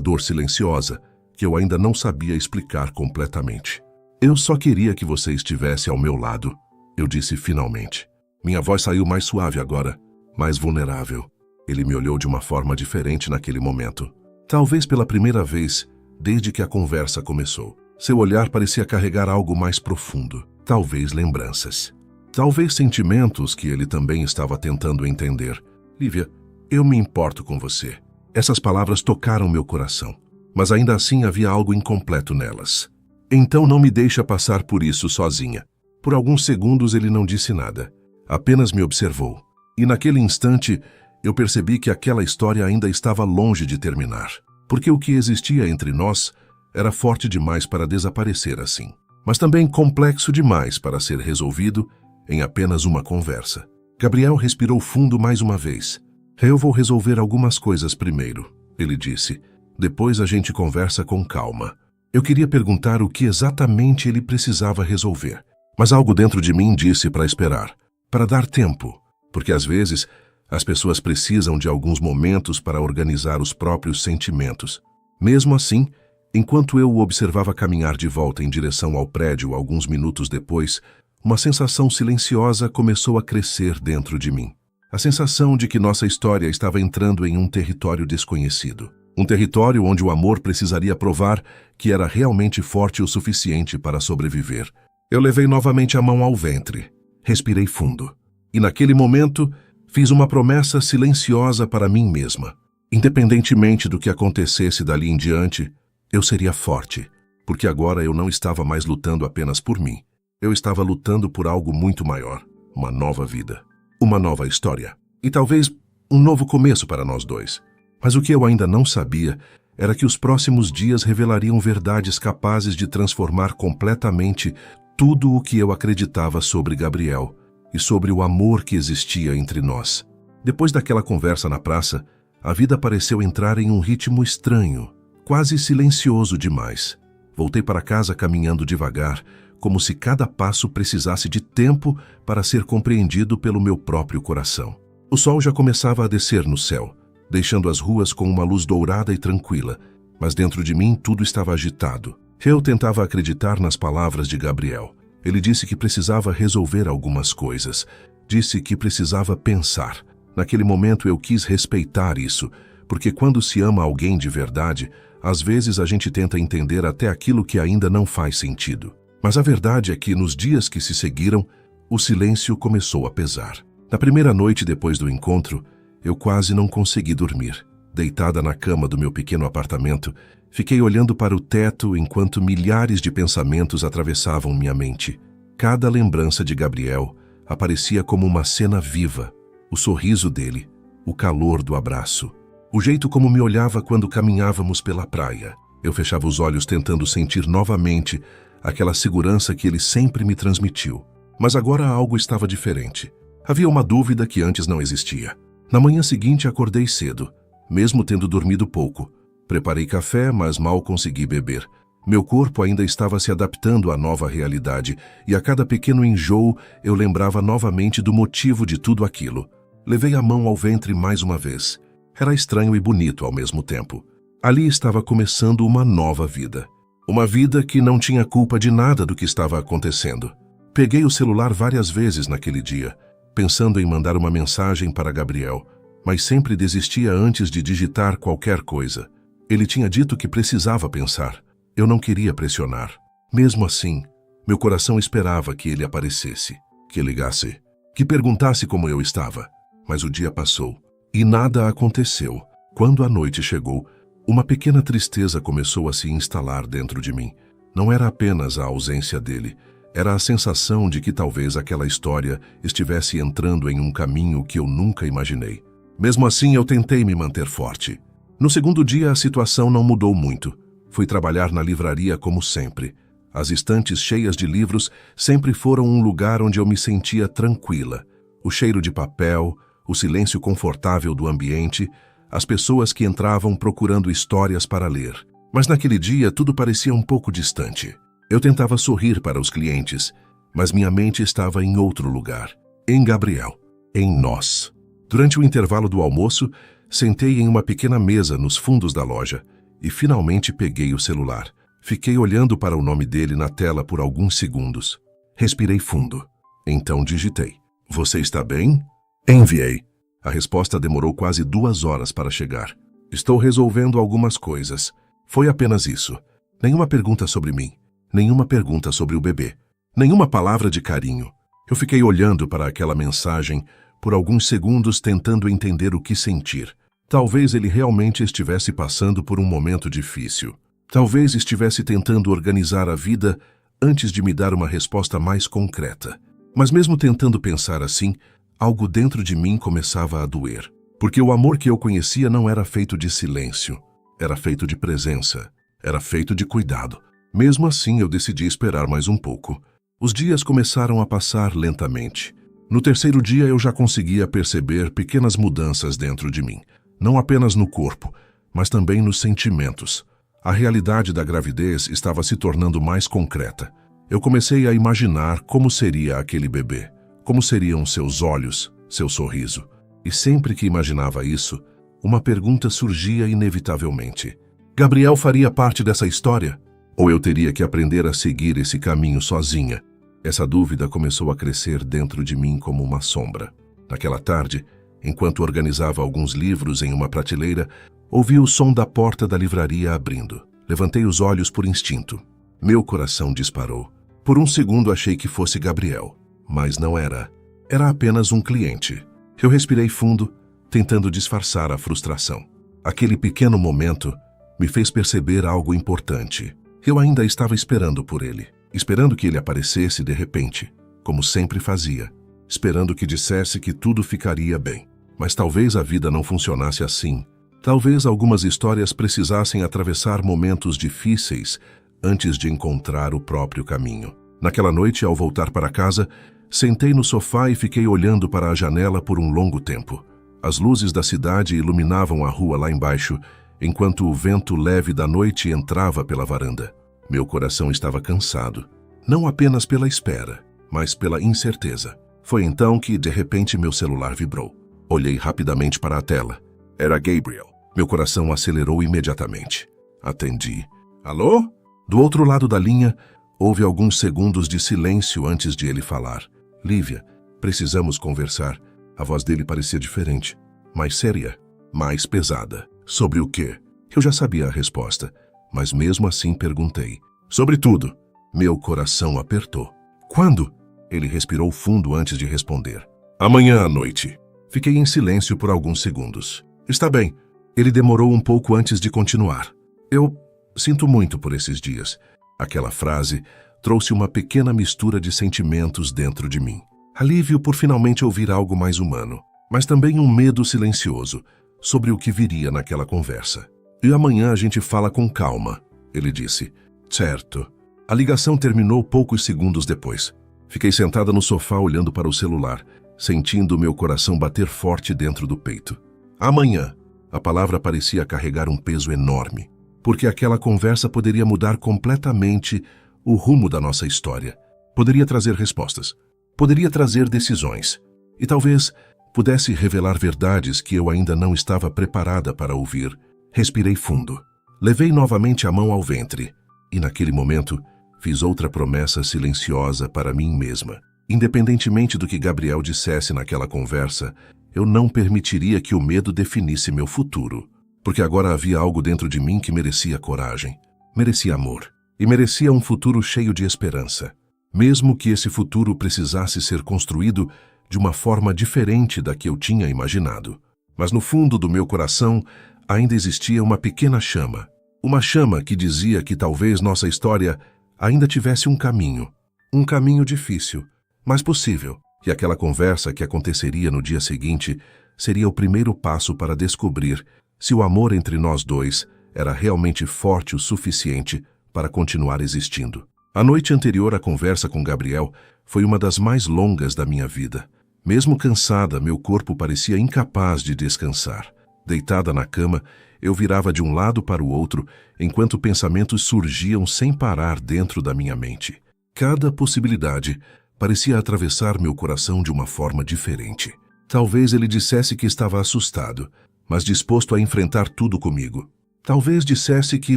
dor silenciosa que eu ainda não sabia explicar completamente. Eu só queria que você estivesse ao meu lado, eu disse finalmente. Minha voz saiu mais suave agora, mais vulnerável. Ele me olhou de uma forma diferente naquele momento. Talvez pela primeira vez, desde que a conversa começou. Seu olhar parecia carregar algo mais profundo. Talvez lembranças. Talvez sentimentos que ele também estava tentando entender. Lívia, eu me importo com você. Essas palavras tocaram meu coração, mas ainda assim havia algo incompleto nelas. Então não me deixa passar por isso sozinha. Por alguns segundos ele não disse nada, apenas me observou. E naquele instante eu percebi que aquela história ainda estava longe de terminar, porque o que existia entre nós era forte demais para desaparecer assim, mas também complexo demais para ser resolvido em apenas uma conversa. Gabriel respirou fundo mais uma vez. Eu vou resolver algumas coisas primeiro, ele disse. Depois a gente conversa com calma. Eu queria perguntar o que exatamente ele precisava resolver, mas algo dentro de mim disse para esperar, para dar tempo, porque às vezes as pessoas precisam de alguns momentos para organizar os próprios sentimentos. Mesmo assim, enquanto eu o observava caminhar de volta em direção ao prédio alguns minutos depois, uma sensação silenciosa começou a crescer dentro de mim. A sensação de que nossa história estava entrando em um território desconhecido. Um território onde o amor precisaria provar que era realmente forte o suficiente para sobreviver. Eu levei novamente a mão ao ventre. Respirei fundo. E naquele momento, fiz uma promessa silenciosa para mim mesma. Independentemente do que acontecesse dali em diante, eu seria forte, porque agora eu não estava mais lutando apenas por mim. Eu estava lutando por algo muito maior, uma nova vida, uma nova história, e talvez um novo começo para nós dois. Mas o que eu ainda não sabia era que os próximos dias revelariam verdades capazes de transformar completamente tudo o que eu acreditava sobre Gabriel e sobre o amor que existia entre nós. Depois daquela conversa na praça, a vida pareceu entrar em um ritmo estranho, quase silencioso demais. Voltei para casa caminhando devagar, como se cada passo precisasse de tempo para ser compreendido pelo meu próprio coração. O sol já começava a descer no céu, deixando as ruas com uma luz dourada e tranquila, mas dentro de mim tudo estava agitado. Eu tentava acreditar nas palavras de Gabriel. Ele disse que precisava resolver algumas coisas, disse que precisava pensar. Naquele momento eu quis respeitar isso, porque quando se ama alguém de verdade, às vezes a gente tenta entender até aquilo que ainda não faz sentido. Mas a verdade é que nos dias que se seguiram, o silêncio começou a pesar. Na primeira noite depois do encontro, eu quase não consegui dormir. Deitada na cama do meu pequeno apartamento, fiquei olhando para o teto enquanto milhares de pensamentos atravessavam minha mente. Cada lembrança de Gabriel aparecia como uma cena viva. O sorriso dele, o calor do abraço, o jeito como me olhava quando caminhávamos pela praia. Eu fechava os olhos tentando sentir novamente aquela segurança que ele sempre me transmitiu. Mas agora algo estava diferente. Havia uma dúvida que antes não existia. Na manhã seguinte acordei cedo, mesmo tendo dormido pouco. Preparei café, mas mal consegui beber. Meu corpo ainda estava se adaptando à nova realidade, e a cada pequeno enjoo eu lembrava novamente do motivo de tudo aquilo. Levei a mão ao ventre mais uma vez. Era estranho e bonito ao mesmo tempo. Ali estava começando uma nova vida. Uma vida que não tinha culpa de nada do que estava acontecendo. Peguei o celular várias vezes naquele dia, pensando em mandar uma mensagem para Gabriel, mas sempre desistia antes de digitar qualquer coisa. Ele tinha dito que precisava pensar. Eu não queria pressionar. Mesmo assim, meu coração esperava que ele aparecesse, que ligasse, que perguntasse como eu estava. Mas o dia passou e nada aconteceu. Quando a noite chegou, uma pequena tristeza começou a se instalar dentro de mim. Não era apenas a ausência dele, era a sensação de que talvez aquela história estivesse entrando em um caminho que eu nunca imaginei. Mesmo assim, eu tentei me manter forte. No segundo dia, a situação não mudou muito. Fui trabalhar na livraria como sempre. As estantes cheias de livros sempre foram um lugar onde eu me sentia tranquila. O cheiro de papel, o silêncio confortável do ambiente, as pessoas que entravam procurando histórias para ler. Mas naquele dia tudo parecia um pouco distante. Eu tentava sorrir para os clientes, mas minha mente estava em outro lugar, em Gabriel, em nós. Durante o intervalo do almoço, sentei em uma pequena mesa nos fundos da loja e finalmente peguei o celular. Fiquei olhando para o nome dele na tela por alguns segundos. Respirei fundo. Então digitei: "Você está bem?" Enviei. A resposta demorou quase 2 horas para chegar. "Estou resolvendo algumas coisas." Foi apenas isso. Nenhuma pergunta sobre mim. Nenhuma pergunta sobre o bebê. Nenhuma palavra de carinho. Eu fiquei olhando para aquela mensagem por alguns segundos tentando entender o que sentir. Talvez ele realmente estivesse passando por um momento difícil. Talvez estivesse tentando organizar a vida antes de me dar uma resposta mais concreta. Mas mesmo tentando pensar assim, algo dentro de mim começava a doer. Porque o amor que eu conhecia não era feito de silêncio. Era feito de presença. Era feito de cuidado. Mesmo assim, eu decidi esperar mais um pouco. Os dias começaram a passar lentamente. No terceiro dia, eu já conseguia perceber pequenas mudanças dentro de mim. Não apenas no corpo, mas também nos sentimentos. A realidade da gravidez estava se tornando mais concreta. Eu comecei a imaginar como seria aquele bebê, como seriam seus olhos, seu sorriso. E sempre que imaginava isso, uma pergunta surgia inevitavelmente: Gabriel faria parte dessa história? Ou eu teria que aprender a seguir esse caminho sozinha? Essa dúvida começou a crescer dentro de mim como uma sombra. Naquela tarde, enquanto organizava alguns livros em uma prateleira, ouvi o som da porta da livraria abrindo. Levantei os olhos por instinto. Meu coração disparou. Por um segundo achei que fosse Gabriel, mas não era. Era apenas um cliente. Eu respirei fundo, tentando disfarçar a frustração. Aquele pequeno momento me fez perceber algo importante. Eu ainda estava esperando por ele, esperando que ele aparecesse de repente, como sempre fazia, esperando que dissesse que tudo ficaria bem. Mas talvez a vida não funcionasse assim. Talvez algumas histórias precisassem atravessar momentos difíceis antes de encontrar o próprio caminho. Naquela noite, ao voltar para casa, sentei no sofá e fiquei olhando para a janela por um longo tempo. As luzes da cidade iluminavam a rua lá embaixo, enquanto o vento leve da noite entrava pela varanda. Meu coração estava cansado, não apenas pela espera, mas pela incerteza. Foi então que, de repente, meu celular vibrou. Olhei rapidamente para a tela. Era Gabriel. Meu coração acelerou imediatamente. Atendi. Alô? Do outro lado da linha, houve alguns segundos de silêncio antes de ele falar. Lívia, precisamos conversar. A voz dele parecia diferente, mais séria, mais pesada. Sobre o quê? Eu já sabia a resposta, mas mesmo assim perguntei. Sobre tudo. Meu coração apertou. Quando? Ele respirou fundo antes de responder. Amanhã à noite. Fiquei em silêncio por alguns segundos. Está bem. Ele demorou um pouco antes de continuar. Eu sinto muito por esses dias. Aquela frase trouxe uma pequena mistura de sentimentos dentro de mim. Alívio por finalmente ouvir algo mais humano, mas também um medo silencioso sobre o que viria naquela conversa. E amanhã a gente fala com calma, ele disse. Certo. A ligação terminou poucos segundos depois. Fiquei sentada no sofá olhando para o celular, sentindo meu coração bater forte dentro do peito. Amanhã. A palavra parecia carregar um peso enorme, porque aquela conversa poderia mudar completamente o rumo da nossa história. Poderia trazer respostas. Poderia trazer decisões. E talvez pudesse revelar verdades que eu ainda não estava preparada para ouvir. Respirei fundo. Levei novamente a mão ao ventre. E naquele momento, fiz outra promessa silenciosa para mim mesma. Independentemente do que Gabriel dissesse naquela conversa, eu não permitiria que o medo definisse meu futuro. Porque agora havia algo dentro de mim que merecia coragem, merecia amor e merecia um futuro cheio de esperança. Mesmo que esse futuro precisasse ser construído de uma forma diferente da que eu tinha imaginado. Mas no fundo do meu coração ainda existia uma pequena chama. Uma chama que dizia que talvez nossa história ainda tivesse um caminho difícil, mas possível. E aquela conversa que aconteceria no dia seguinte seria o primeiro passo para descobrir se o amor entre nós dois era realmente forte o suficiente para continuar existindo. A noite anterior à conversa com Gabriel foi uma das mais longas da minha vida. Mesmo cansada, meu corpo parecia incapaz de descansar. Deitada na cama, eu virava de um lado para o outro, enquanto pensamentos surgiam sem parar dentro da minha mente. Cada possibilidade parecia atravessar meu coração de uma forma diferente. Talvez ele dissesse que estava assustado, mas disposto a enfrentar tudo comigo. Talvez dissesse que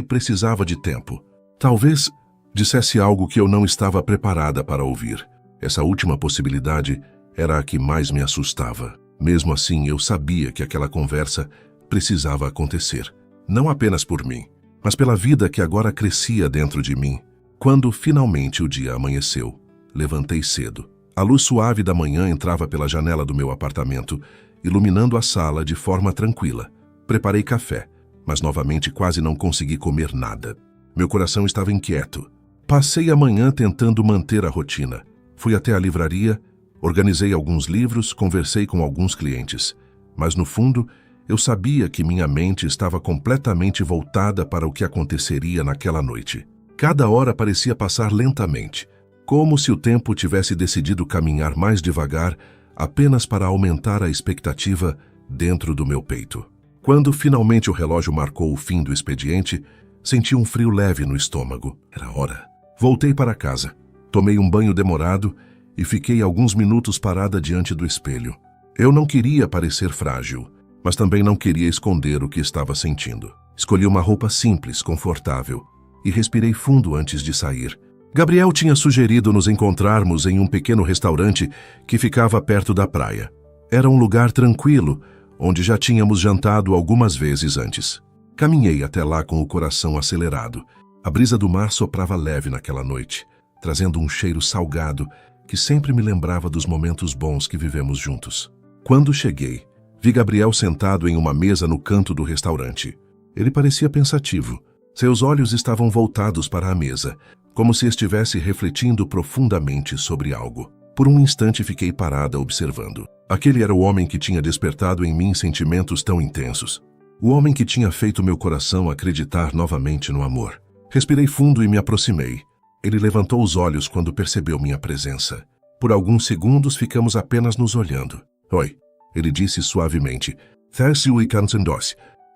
precisava de tempo. Talvez dissesse algo que eu não estava preparada para ouvir. Essa última possibilidade era a que mais me assustava. Mesmo assim, eu sabia que aquela conversa precisava acontecer. Não apenas por mim, mas pela vida que agora crescia dentro de mim. Quando finalmente o dia amanheceu, levantei cedo. A luz suave da manhã entrava pela janela do meu apartamento, iluminando a sala de forma tranquila. Preparei café, mas novamente quase não consegui comer nada. Meu coração estava inquieto. Passei a manhã tentando manter a rotina. Fui até a livraria, organizei alguns livros, conversei com alguns clientes. Mas no fundo, eu sabia que minha mente estava completamente voltada para o que aconteceria naquela noite. Cada hora parecia passar lentamente, como se o tempo tivesse decidido caminhar mais devagar apenas para aumentar a expectativa dentro do meu peito. Quando finalmente o relógio marcou o fim do expediente, senti um frio leve no estômago. Era hora. Voltei para casa, tomei um banho demorado e fiquei alguns minutos parada diante do espelho. Eu não queria parecer frágil, mas também não queria esconder o que estava sentindo. Escolhi uma roupa simples, confortável, e respirei fundo antes de sair. Gabriel tinha sugerido nos encontrarmos em um pequeno restaurante que ficava perto da praia. Era um lugar tranquilo, onde já tínhamos jantado algumas vezes antes. Caminhei até lá com o coração acelerado. A brisa do mar soprava leve naquela noite, trazendo um cheiro salgado que sempre me lembrava dos momentos bons que vivemos juntos. Quando cheguei, vi Gabriel sentado em uma mesa no canto do restaurante. Ele parecia pensativo. Seus olhos estavam voltados para a mesa, como se estivesse refletindo profundamente sobre algo. Por um instante fiquei parada observando. Aquele era o homem que tinha despertado em mim sentimentos tão intensos. O homem que tinha feito meu coração acreditar novamente no amor. Respirei fundo e me aproximei. Ele levantou os olhos quando percebeu minha presença. Por alguns segundos ficamos apenas nos olhando. Oi, ele disse suavemente.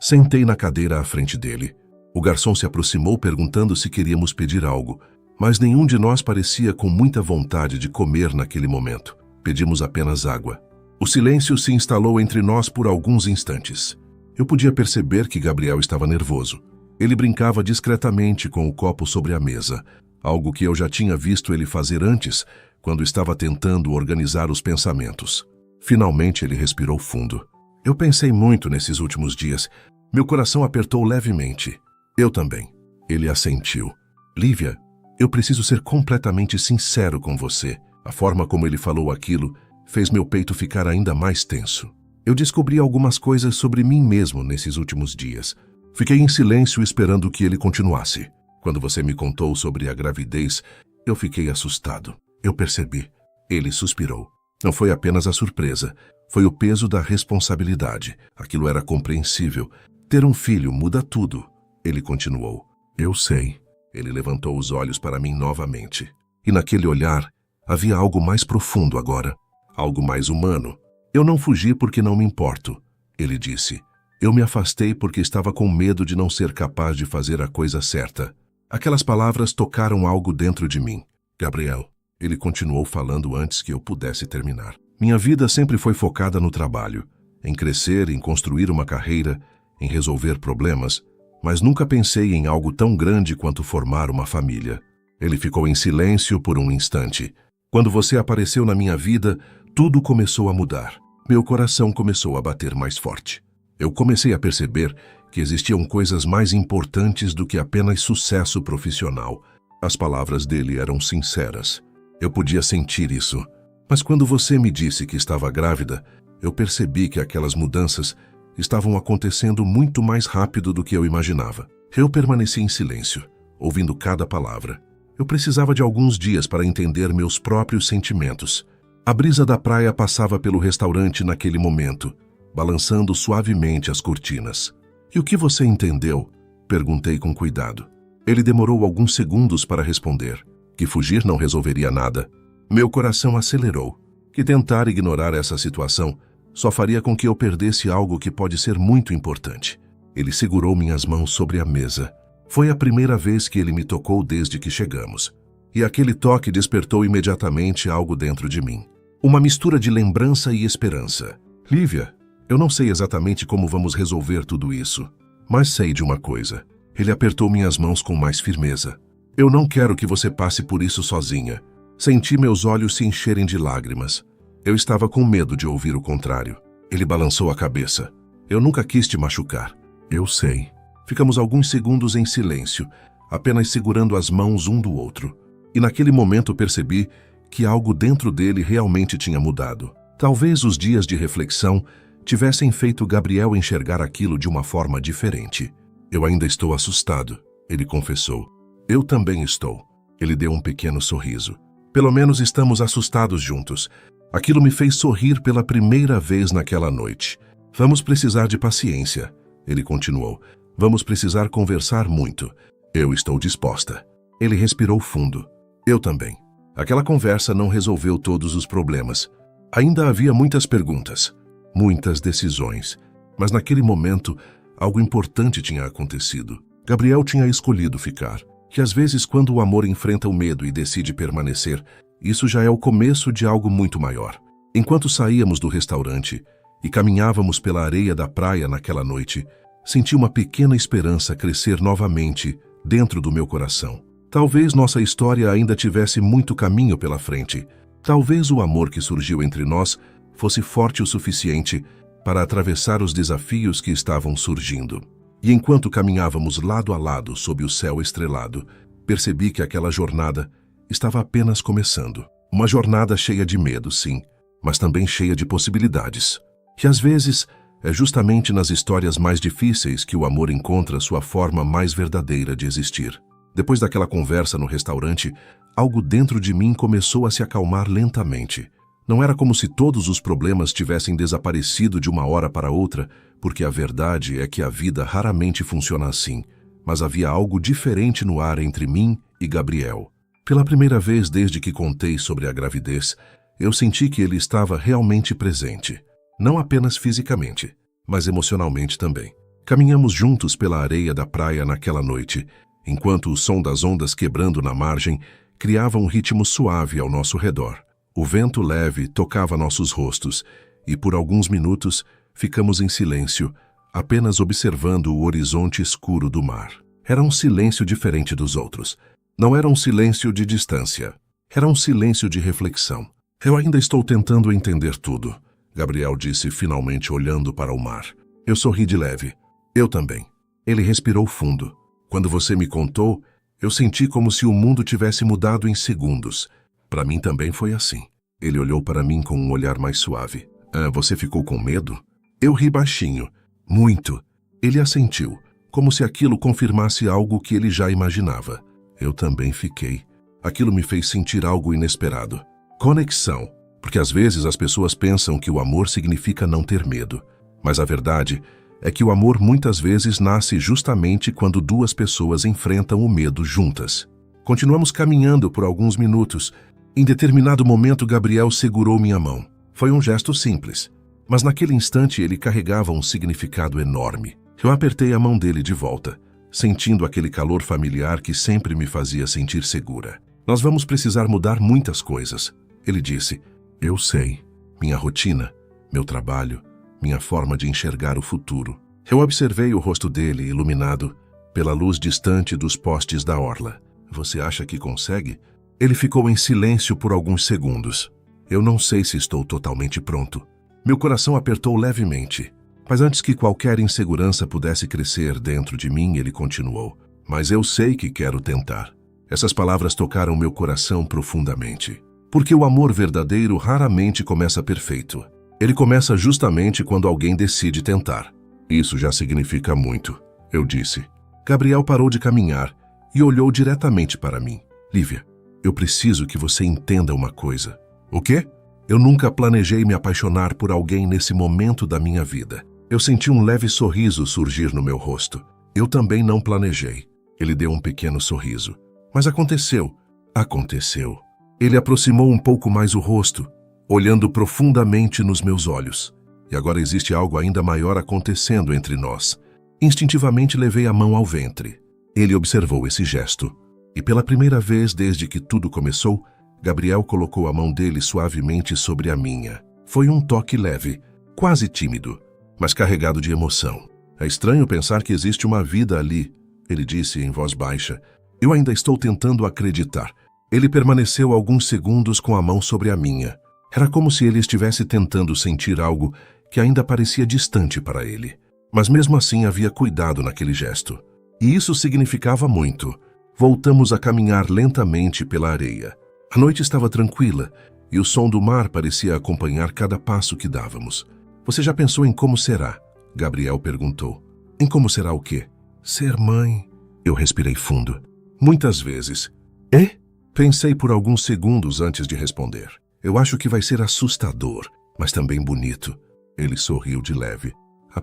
Sentei na cadeira à frente dele. O garçom se aproximou perguntando se queríamos pedir algo, mas nenhum de nós parecia com muita vontade de comer naquele momento. Pedimos apenas água. O silêncio se instalou entre nós por alguns instantes. Eu podia perceber que Gabriel estava nervoso. Ele brincava discretamente com o copo sobre a mesa, algo que eu já tinha visto ele fazer antes, quando estava tentando organizar os pensamentos. Finalmente ele respirou fundo. Eu pensei muito nesses últimos dias. Meu coração apertou levemente. Eu também. Ele assentiu. Lívia, eu preciso ser completamente sincero com você. A forma como ele falou aquilo fez meu peito ficar ainda mais tenso. Eu descobri algumas coisas sobre mim mesmo nesses últimos dias. Fiquei em silêncio esperando que ele continuasse. Quando você me contou sobre a gravidez, eu fiquei assustado. Eu percebi. Ele suspirou. Não foi apenas a surpresa. Foi o peso da responsabilidade. Aquilo era compreensível. Ter um filho muda tudo. Ele continuou. Eu sei. Ele levantou os olhos para mim novamente. E naquele olhar, havia algo mais profundo agora. Algo mais humano. Eu não fugi porque não me importo. Ele disse. Eu me afastei porque estava com medo de não ser capaz de fazer a coisa certa. Aquelas palavras tocaram algo dentro de mim. Gabriel. Ele continuou falando antes que eu pudesse terminar. Minha vida sempre foi focada no trabalho. Em crescer, em construir uma carreira, em resolver problemas, mas nunca pensei em algo tão grande quanto formar uma família. Ele ficou em silêncio por um instante. Quando você apareceu na minha vida, tudo começou a mudar. Meu coração começou a bater mais forte. Eu comecei a perceber que existiam coisas mais importantes do que apenas sucesso profissional. As palavras dele eram sinceras. Eu podia sentir isso. Mas quando você me disse que estava grávida, eu percebi que aquelas mudanças estavam acontecendo muito mais rápido do que eu imaginava. Eu permaneci em silêncio, ouvindo cada palavra. Eu precisava de alguns dias para entender meus próprios sentimentos. A brisa da praia passava pelo restaurante naquele momento, balançando suavemente as cortinas. E o que você entendeu? Perguntei com cuidado. Ele demorou alguns segundos para responder. Que fugir não resolveria nada. Meu coração acelerou. Que tentar ignorar essa situação só faria com que eu perdesse algo que pode ser muito importante. Ele segurou minhas mãos sobre a mesa. Foi a primeira vez que ele me tocou desde que chegamos. E aquele toque despertou imediatamente algo dentro de mim. Uma mistura de lembrança e esperança. Lívia, eu não sei exatamente como vamos resolver tudo isso, mas sei de uma coisa. Ele apertou minhas mãos com mais firmeza. Eu não quero que você passe por isso sozinha. Senti meus olhos se encherem de lágrimas. Eu estava com medo de ouvir o contrário. Ele balançou a cabeça. Eu nunca quis te machucar. Eu sei. Ficamos alguns segundos em silêncio, apenas segurando as mãos um do outro. E naquele momento percebi que algo dentro dele realmente tinha mudado. Talvez os dias de reflexão tivessem feito Gabriel enxergar aquilo de uma forma diferente. Eu ainda estou assustado, ele confessou. Eu também estou. Ele deu um pequeno sorriso. Pelo menos estamos assustados juntos. Aquilo me fez sorrir pela primeira vez naquela noite. Vamos precisar de paciência, ele continuou. Vamos precisar conversar muito. Eu estou disposta. Ele respirou fundo. Eu também. Aquela conversa não resolveu todos os problemas. Ainda havia muitas perguntas, muitas decisões. Mas naquele momento, algo importante tinha acontecido. Gabriel tinha escolhido ficar. Que às vezes, quando o amor enfrenta o medo e decide permanecer, isso já é o começo de algo muito maior. Enquanto saíamos do restaurante e caminhávamos pela areia da praia naquela noite, senti uma pequena esperança crescer novamente dentro do meu coração. Talvez nossa história ainda tivesse muito caminho pela frente. Talvez o amor que surgiu entre nós fosse forte o suficiente para atravessar os desafios que estavam surgindo. E enquanto caminhávamos lado a lado sob o céu estrelado, percebi que aquela jornada estava apenas começando. Uma jornada cheia de medo, sim, mas também cheia de possibilidades. Que às vezes é justamente nas histórias mais difíceis que o amor encontra sua forma mais verdadeira de existir. Depois daquela conversa no restaurante, algo dentro de mim começou a se acalmar lentamente. Não era como se todos os problemas tivessem desaparecido de uma hora para outra, porque a verdade é que a vida raramente funciona assim, mas havia algo diferente no ar entre mim e Gabriel. Pela primeira vez desde que contei sobre a gravidez, eu senti que ele estava realmente presente. Não apenas fisicamente, mas emocionalmente também. Caminhamos juntos pela areia da praia naquela noite, enquanto o som das ondas quebrando na margem criava um ritmo suave ao nosso redor. O vento leve tocava nossos rostos e por alguns minutos ficamos em silêncio, apenas observando o horizonte escuro do mar. Era um silêncio diferente dos outros. Não era um silêncio de distância. Era um silêncio de reflexão. Eu ainda estou tentando entender tudo, Gabriel disse finalmente olhando para o mar. Eu sorri de leve. Eu também. Ele respirou fundo. Quando você me contou, eu senti como se o mundo tivesse mudado em segundos. Para mim também foi assim. Ele olhou para mim com um olhar mais suave. Você ficou com medo? Eu ri baixinho. Muito. Ele assentiu, como se aquilo confirmasse algo que ele já imaginava. Eu também fiquei. Aquilo me fez sentir algo inesperado. Conexão. Porque às vezes as pessoas pensam que o amor significa não ter medo. Mas a verdade é que o amor muitas vezes nasce justamente quando duas pessoas enfrentam o medo juntas. Continuamos caminhando por alguns minutos. Em determinado momento, Gabriel segurou minha mão. Foi um gesto simples, mas naquele instante ele carregava um significado enorme. Eu apertei a mão dele de volta, sentindo aquele calor familiar que sempre me fazia sentir segura. Nós vamos precisar mudar muitas coisas, ele disse. Eu sei. Minha rotina, meu trabalho, minha forma de enxergar o futuro. Eu observei o rosto dele iluminado pela luz distante dos postes da orla. Você acha que consegue? Ele ficou em silêncio por alguns segundos. Eu não sei se estou totalmente pronto. Meu coração apertou levemente. Mas antes que qualquer insegurança pudesse crescer dentro de mim, ele continuou. Mas eu sei que quero tentar. Essas palavras tocaram meu coração profundamente. Porque o amor verdadeiro raramente começa perfeito. Ele começa justamente quando alguém decide tentar. Isso já significa muito, eu disse. Gabriel parou de caminhar e olhou diretamente para mim. Lívia, eu preciso que você entenda uma coisa. O quê? Eu nunca planejei me apaixonar por alguém nesse momento da minha vida. Eu senti um leve sorriso surgir no meu rosto. Eu também não planejei. Ele deu um pequeno sorriso. Mas aconteceu. Aconteceu. Ele aproximou um pouco mais o rosto, olhando profundamente nos meus olhos. E agora existe algo ainda maior acontecendo entre nós. Instintivamente levei a mão ao ventre. Ele observou esse gesto. E pela primeira vez desde que tudo começou, Gabriel colocou a mão dele suavemente sobre a minha. Foi um toque leve, quase tímido, mas carregado de emoção. É estranho pensar que existe uma vida ali, ele disse em voz baixa. Eu ainda estou tentando acreditar. Ele permaneceu alguns segundos com a mão sobre a minha. Era como se ele estivesse tentando sentir algo que ainda parecia distante para ele. Mas mesmo assim havia cuidado naquele gesto. E isso significava muito. Voltamos a caminhar lentamente pela areia. A noite estava tranquila e o som do mar parecia acompanhar cada passo que dávamos. Você já pensou em como será? Gabriel perguntou. Em como será o quê? Ser mãe. Eu respirei fundo. Muitas vezes. É? Pensei por alguns segundos antes de responder. Eu acho que vai ser assustador, mas também bonito. Ele sorriu de leve.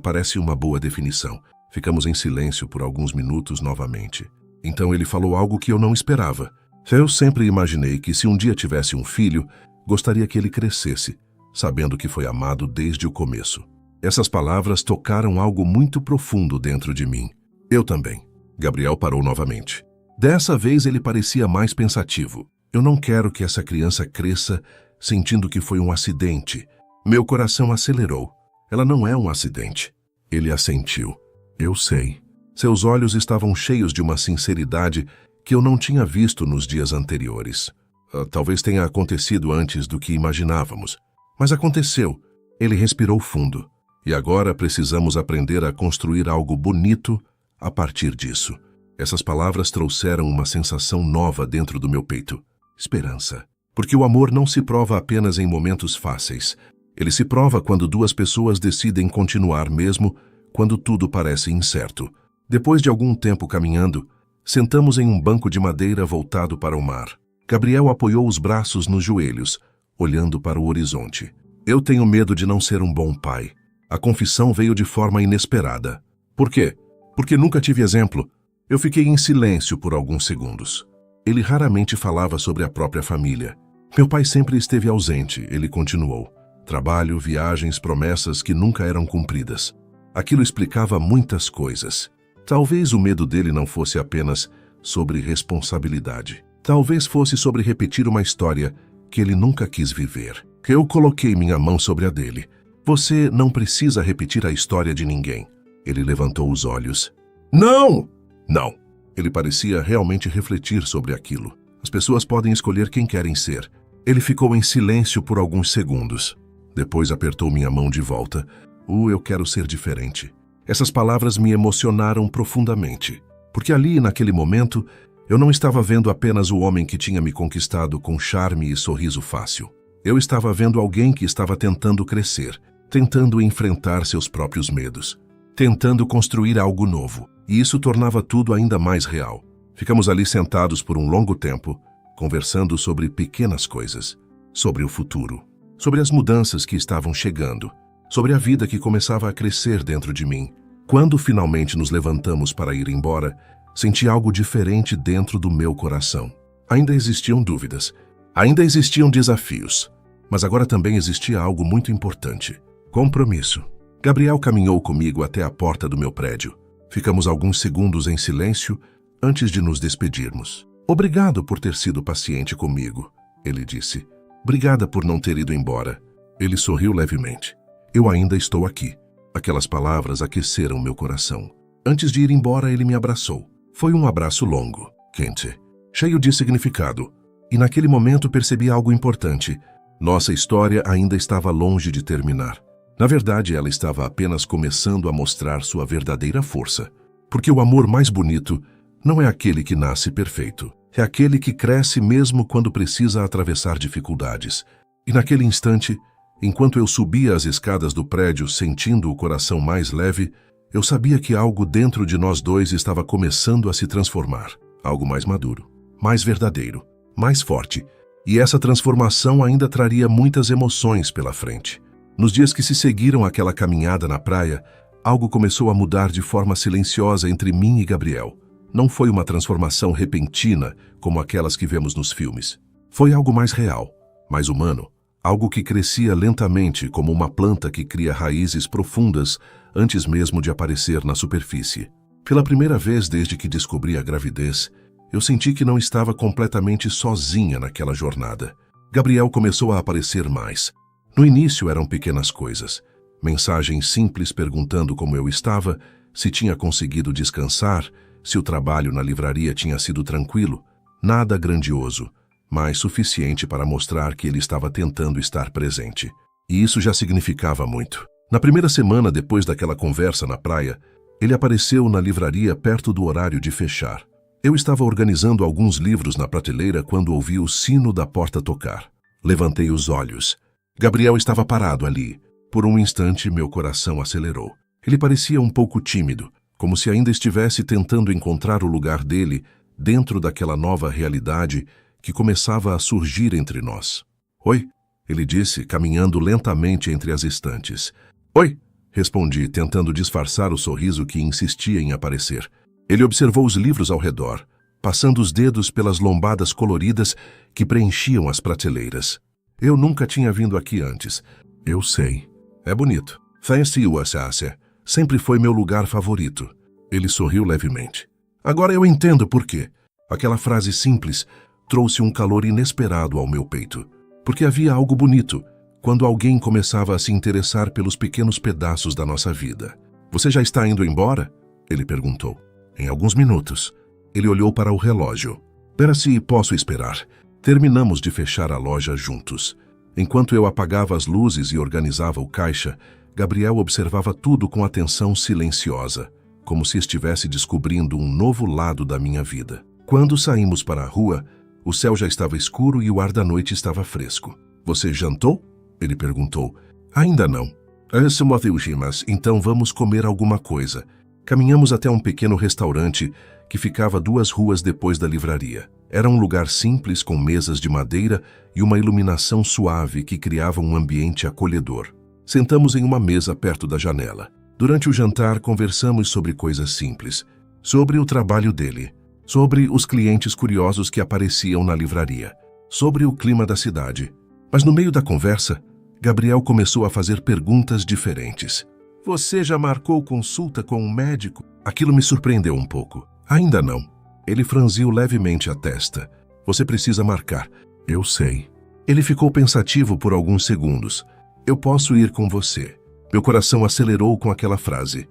Parece uma boa definição. Ficamos em silêncio por alguns minutos novamente. Então ele falou algo que eu não esperava. Eu sempre imaginei que se um dia tivesse um filho, gostaria que ele crescesse, sabendo que foi amado desde o começo. Essas palavras tocaram algo muito profundo dentro de mim. Eu também. Gabriel parou novamente. Dessa vez ele parecia mais pensativo. Eu não quero que essa criança cresça sentindo que foi um acidente. Meu coração acelerou. Ela não é um acidente. Ele assentiu. Eu sei. Seus olhos estavam cheios de uma sinceridade que eu não tinha visto nos dias anteriores. Talvez tenha acontecido antes do que imaginávamos. Mas aconteceu. Ele respirou fundo. E agora precisamos aprender a construir algo bonito a partir disso. Essas palavras trouxeram uma sensação nova dentro do meu peito. Esperança. Porque o amor não se prova apenas em momentos fáceis. Ele se prova quando duas pessoas decidem continuar mesmo quando tudo parece incerto. Depois de algum tempo caminhando, sentamos em um banco de madeira voltado para o mar. Gabriel apoiou os braços nos joelhos, olhando para o horizonte. Eu tenho medo de não ser um bom pai. A confissão veio de forma inesperada. Por quê? Porque nunca tive exemplo. Eu fiquei em silêncio por alguns segundos. Ele raramente falava sobre a própria família. Meu pai sempre esteve ausente, ele continuou. Trabalho, viagens, promessas que nunca eram cumpridas. Aquilo explicava muitas coisas. Talvez o medo dele não fosse apenas sobre responsabilidade. Talvez fosse sobre repetir uma história que ele nunca quis viver. Eu coloquei minha mão sobre a dele. Você não precisa repetir a história de ninguém. Ele levantou os olhos. Não! Não. Ele parecia realmente refletir sobre aquilo. As pessoas podem escolher quem querem ser. Ele ficou em silêncio por alguns segundos. Depois apertou minha mão de volta. Eu quero ser diferente. Essas palavras me emocionaram profundamente. Porque ali, naquele momento, eu não estava vendo apenas o homem que tinha me conquistado com charme e sorriso fácil. Eu estava vendo alguém que estava tentando crescer, tentando enfrentar seus próprios medos, tentando construir algo novo. E isso tornava tudo ainda mais real. Ficamos ali sentados por um longo tempo, conversando sobre pequenas coisas, sobre o futuro, sobre as mudanças que estavam chegando, sobre a vida que começava a crescer dentro de mim. Quando finalmente nos levantamos para ir embora, senti algo diferente dentro do meu coração. Ainda existiam dúvidas, ainda existiam desafios, mas agora também existia algo muito importante: compromisso. Gabriel caminhou comigo até a porta do meu prédio. Ficamos alguns segundos em silêncio antes de nos despedirmos. Obrigado por ter sido paciente comigo, ele disse. Obrigada por não ter ido embora. Ele sorriu levemente. Eu ainda estou aqui. Aquelas palavras aqueceram meu coração. Antes de ir embora, ele me abraçou. Foi um abraço longo, quente, cheio de significado. E naquele momento percebi algo importante. Nossa história ainda estava longe de terminar. Na verdade, ela estava apenas começando a mostrar sua verdadeira força. Porque o amor mais bonito não é aquele que nasce perfeito. É aquele que cresce mesmo quando precisa atravessar dificuldades. E naquele instante, enquanto eu subia as escadas do prédio sentindo o coração mais leve, eu sabia que algo dentro de nós dois estava começando a se transformar. Algo mais maduro, mais verdadeiro, mais forte. E essa transformação ainda traria muitas emoções pela frente. Nos dias que se seguiram àquela caminhada na praia, algo começou a mudar de forma silenciosa entre mim e Gabriel. Não foi uma transformação repentina, como aquelas que vemos nos filmes. Foi algo mais real, mais humano, algo que crescia lentamente como uma planta que cria raízes profundas antes mesmo de aparecer na superfície. Pela primeira vez desde que descobri a gravidez, Eu senti que não estava completamente sozinha naquela jornada. Gabriel começou a aparecer mais. No início eram pequenas coisas. Mensagens simples perguntando como eu estava, se tinha conseguido descansar, se o trabalho na livraria tinha sido tranquilo. Nada grandioso, mas suficiente para mostrar que ele estava tentando estar presente. E isso já significava muito. Na primeira semana depois daquela conversa na praia, ele apareceu na livraria perto do horário de fechar. Eu estava organizando alguns livros na prateleira quando ouvi o sino da porta tocar. Levantei os olhos. Gabriel estava parado ali. Por um instante, meu coração acelerou. Ele parecia um pouco tímido, como se ainda estivesse tentando encontrar o lugar dele dentro daquela nova realidade que começava a surgir entre nós. "Oi", ele disse, caminhando lentamente entre as estantes. "Oi", respondi, tentando disfarçar o sorriso que insistia em aparecer. Ele observou os livros ao redor, passando os dedos pelas lombadas coloridas que preenchiam as prateleiras. "Eu nunca tinha vindo aqui antes." "Eu sei. É bonito. Fancy Wassasser. Sempre foi meu lugar favorito." Ele sorriu levemente. "Agora eu entendo por quê." Aquela frase simples trouxe um calor inesperado ao meu peito. Porque havia algo bonito quando alguém começava a se interessar pelos pequenos pedaços da nossa vida. "Você já está indo embora?" ele perguntou. "Em alguns minutos." Ele olhou para o relógio. "Pera se posso esperar." Terminamos de fechar a loja juntos. Enquanto eu apagava as luzes e organizava o caixa, Gabriel observava tudo com atenção silenciosa, como se estivesse descobrindo um novo lado da minha vida. Quando saímos para a rua, o céu já estava escuro e o ar da noite estava fresco. "Você jantou?" ele perguntou. "Ainda não." "Mas então vamos comer alguma coisa." Caminhamos até um pequeno restaurante que ficava 2 ruas depois da livraria. Era um lugar simples com mesas de madeira e uma iluminação suave que criava um ambiente acolhedor. Sentamos em uma mesa perto da janela. Durante o jantar, conversamos sobre coisas simples. Sobre o trabalho dele. Sobre os clientes curiosos que apareciam na livraria. Sobre o clima da cidade. Mas no meio da conversa, Gabriel começou a fazer perguntas diferentes. "Você já marcou consulta com um médico?" Aquilo me surpreendeu um pouco. "Ainda não." Ele franziu levemente a testa. "Você precisa marcar." "Eu sei." Ele ficou pensativo por alguns segundos. "Eu posso ir com você." Meu coração acelerou com aquela frase.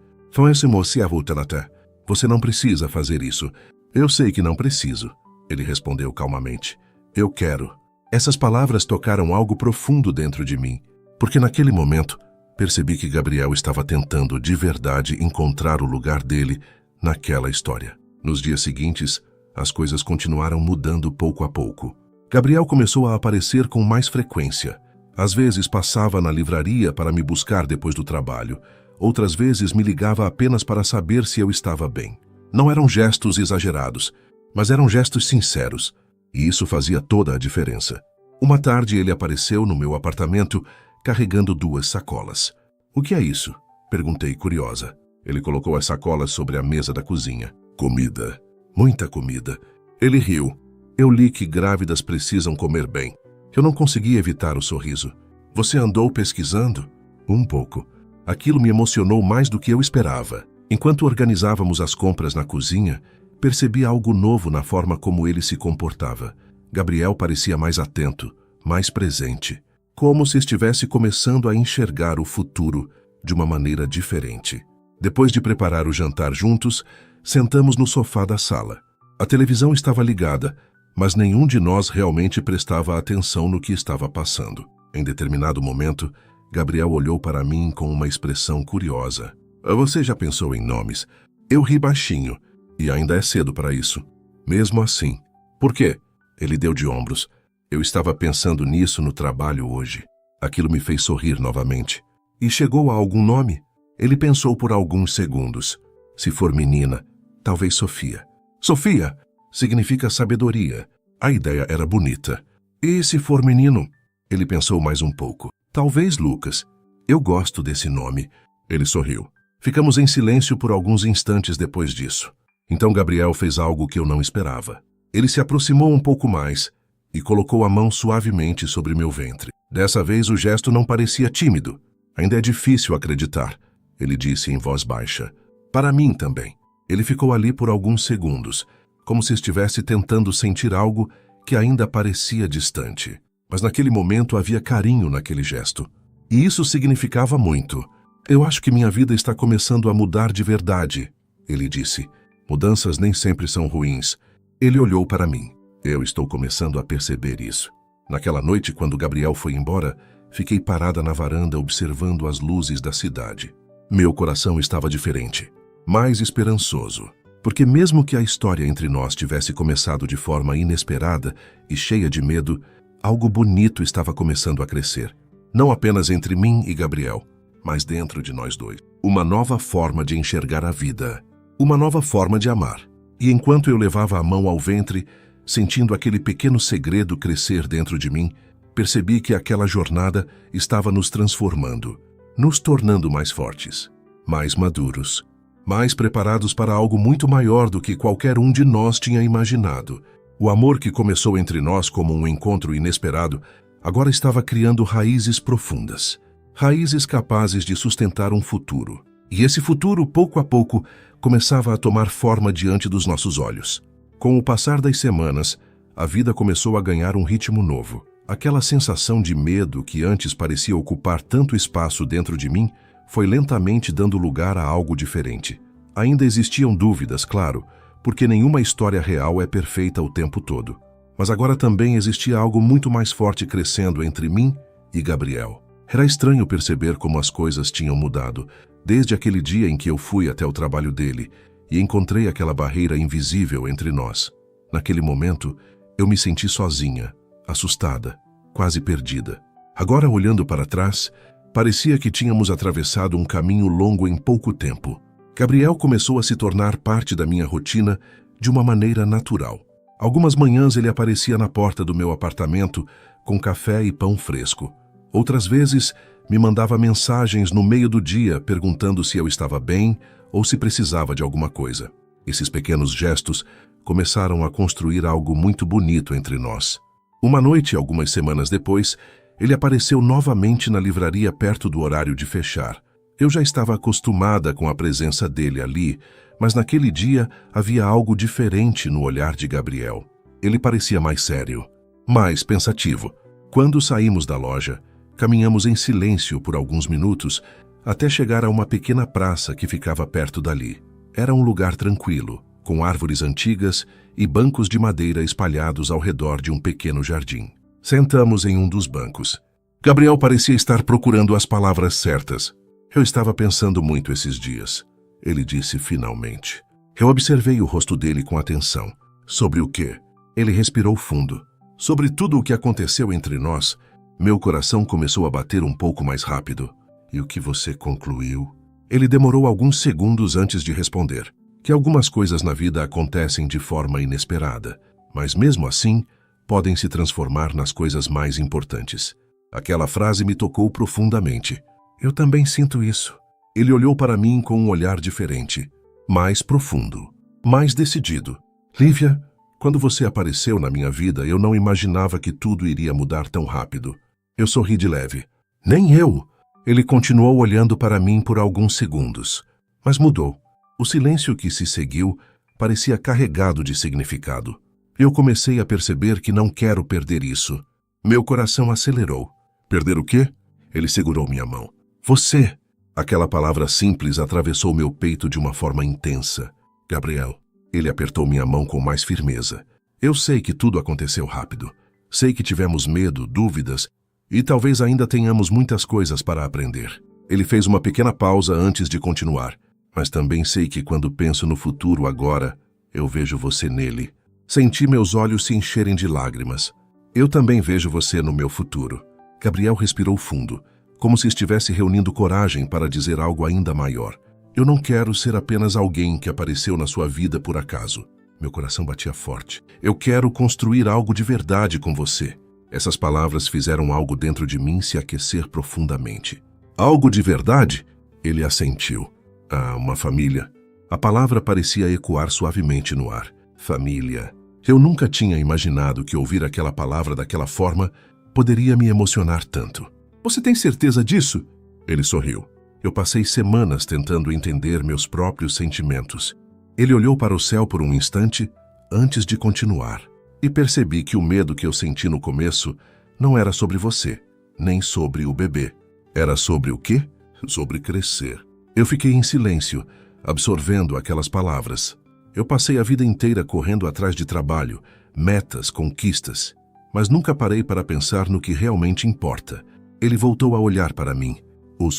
"Você não precisa fazer isso." "Eu sei que não preciso." Ele respondeu calmamente. "Eu quero." Essas palavras tocaram algo profundo dentro de mim, porque naquele momento percebi que Gabriel estava tentando de verdade encontrar o lugar dele naquela história. Nos dias seguintes, as coisas continuaram mudando pouco a pouco. Gabriel começou a aparecer com mais frequência. Às vezes passava na livraria para me buscar depois do trabalho. Outras vezes me ligava apenas para saber se eu estava bem. Não eram gestos exagerados, mas eram gestos sinceros, e isso fazia toda a diferença. Uma tarde ele apareceu no meu apartamento carregando 2 sacolas. "O que é isso?" perguntei, curiosa. Ele colocou as sacolas sobre a mesa da cozinha. "Comida. Muita comida." Ele riu. "Eu li que grávidas precisam comer bem." Eu não consegui evitar o sorriso. "Você andou pesquisando?" "Um pouco." Aquilo me emocionou mais do que eu esperava. Enquanto organizávamos as compras na cozinha, percebi algo novo na forma como ele se comportava. Gabriel parecia mais atento, mais presente, como se estivesse começando a enxergar o futuro de uma maneira diferente. Depois de preparar o jantar juntos, sentamos no sofá da sala. A televisão estava ligada, mas nenhum de nós realmente prestava atenção no que estava passando. Em determinado momento, Gabriel olhou para mim com uma expressão curiosa. "Você já pensou em nomes?" Eu ri baixinho, e ainda é cedo para isso. "Mesmo assim." "Por quê?" Ele deu de ombros. "Eu estava pensando nisso no trabalho hoje." Aquilo me fez sorrir novamente. "E chegou a algum nome?" Ele pensou por alguns segundos. "Se for menina, talvez Sofia." "Sofia!" Significa sabedoria. A ideia era bonita. "E se for menino?" Ele pensou mais um pouco. "Talvez Lucas." "Eu gosto desse nome." Ele sorriu. Ficamos em silêncio por alguns instantes depois disso. Então Gabriel fez algo que eu não esperava. Ele se aproximou um pouco mais e colocou a mão suavemente sobre meu ventre. Dessa vez o gesto não parecia tímido. "Ainda é difícil acreditar", ele disse em voz baixa. "Para mim também." Ele ficou ali por alguns segundos, como se estivesse tentando sentir algo que ainda parecia distante. Mas naquele momento havia carinho naquele gesto. E isso significava muito. Eu acho que minha vida está começando a mudar de verdade, ele disse. Mudanças nem sempre são ruins. Ele olhou para mim. Eu estou começando a perceber isso. Naquela noite, quando Gabriel foi embora, fiquei parada na varanda observando as luzes da cidade. Meu coração estava diferente, mais esperançoso. Porque mesmo que a história entre nós tivesse começado de forma inesperada e cheia de medo, algo bonito estava começando a crescer. Não apenas entre mim e Gabriel, mas dentro de nós dois. Uma nova forma de enxergar a vida. Uma nova forma de amar. E enquanto eu levava a mão ao ventre, sentindo aquele pequeno segredo crescer dentro de mim, percebi que aquela jornada estava nos transformando, nos tornando mais fortes, mais maduros, mais preparados para algo muito maior do que qualquer um de nós tinha imaginado. O amor que começou entre nós como um encontro inesperado, agora estava criando raízes profundas, raízes capazes de sustentar um futuro. E esse futuro, pouco a pouco, começava a tomar forma diante dos nossos olhos. Com o passar das semanas, a vida começou a ganhar um ritmo novo. Aquela sensação de medo que antes parecia ocupar tanto espaço dentro de mim, foi lentamente dando lugar a algo diferente. Ainda existiam dúvidas, claro, porque nenhuma história real é perfeita o tempo todo. Mas agora também existia algo muito mais forte crescendo entre mim e Gabriel. Era estranho perceber como as coisas tinham mudado, desde aquele dia em que eu fui até o trabalho dele e encontrei aquela barreira invisível entre nós. Naquele momento, eu me senti sozinha, assustada, quase perdida. Agora, olhando para trás, parecia que tínhamos atravessado um caminho longo em pouco tempo. Gabriel começou a se tornar parte da minha rotina de uma maneira natural. Algumas manhãs ele aparecia na porta do meu apartamento com café e pão fresco. Outras vezes, me mandava mensagens no meio do dia perguntando se eu estava bem ou se precisava de alguma coisa. Esses pequenos gestos começaram a construir algo muito bonito entre nós. Uma noite, algumas semanas depois, ele apareceu novamente na livraria perto do horário de fechar. Eu já estava acostumada com a presença dele ali, mas naquele dia havia algo diferente no olhar de Gabriel. Ele parecia mais sério, mais pensativo. Quando saímos da loja, caminhamos em silêncio por alguns minutos até chegar a uma pequena praça que ficava perto dali. Era um lugar tranquilo, com árvores antigas e bancos de madeira espalhados ao redor de um pequeno jardim. Sentamos em um dos bancos. Gabriel parecia estar procurando as palavras certas. Eu estava pensando muito esses dias, ele disse finalmente. Eu observei o rosto dele com atenção. Sobre o quê? Ele respirou fundo. Sobre tudo o que aconteceu entre nós, meu coração começou a bater um pouco mais rápido. E o que você concluiu? Ele demorou alguns segundos antes de responder. Que algumas coisas na vida acontecem de forma inesperada, mas mesmo assim, podem se transformar nas coisas mais importantes. Aquela frase me tocou profundamente. Eu também sinto isso. Ele olhou para mim com um olhar diferente, mais profundo, mais decidido. Lívia, quando você apareceu na minha vida, eu não imaginava que tudo iria mudar tão rápido. Eu sorri de leve. Nem eu. Ele continuou olhando para mim por alguns segundos, mas mudou. O silêncio que se seguiu parecia carregado de significado. Eu comecei a perceber que não quero perder isso. Meu coração acelerou. Perder o quê? Ele segurou minha mão. Você! Aquela palavra simples atravessou meu peito de uma forma intensa. Gabriel. Ele apertou minha mão com mais firmeza. Eu sei que tudo aconteceu rápido. Sei que tivemos medo, dúvidas e talvez ainda tenhamos muitas coisas para aprender. Ele fez uma pequena pausa antes de continuar. Mas também sei que quando penso no futuro agora, eu vejo você nele. Senti meus olhos se encherem de lágrimas. Eu também vejo você no meu futuro. Gabriel respirou fundo, como se estivesse reunindo coragem para dizer algo ainda maior. Eu não quero ser apenas alguém que apareceu na sua vida por acaso. Meu coração batia forte. Eu quero construir algo de verdade com você. Essas palavras fizeram algo dentro de mim se aquecer profundamente. Algo de verdade? Ele assentiu. Ah, uma família. A palavra parecia ecoar suavemente no ar. Família. Eu nunca tinha imaginado que ouvir aquela palavra daquela forma poderia me emocionar tanto. Você tem certeza disso? Ele sorriu. Eu passei semanas tentando entender meus próprios sentimentos. Ele olhou para o céu por um instante, antes de continuar. E percebi que o medo que eu senti no começo não era sobre você, nem sobre o bebê. Era sobre o quê? Sobre crescer. Eu fiquei em silêncio, absorvendo aquelas palavras. Eu passei a vida inteira correndo atrás de trabalho, metas, conquistas, mas nunca parei para pensar no que realmente importa. Ele voltou a olhar para mim.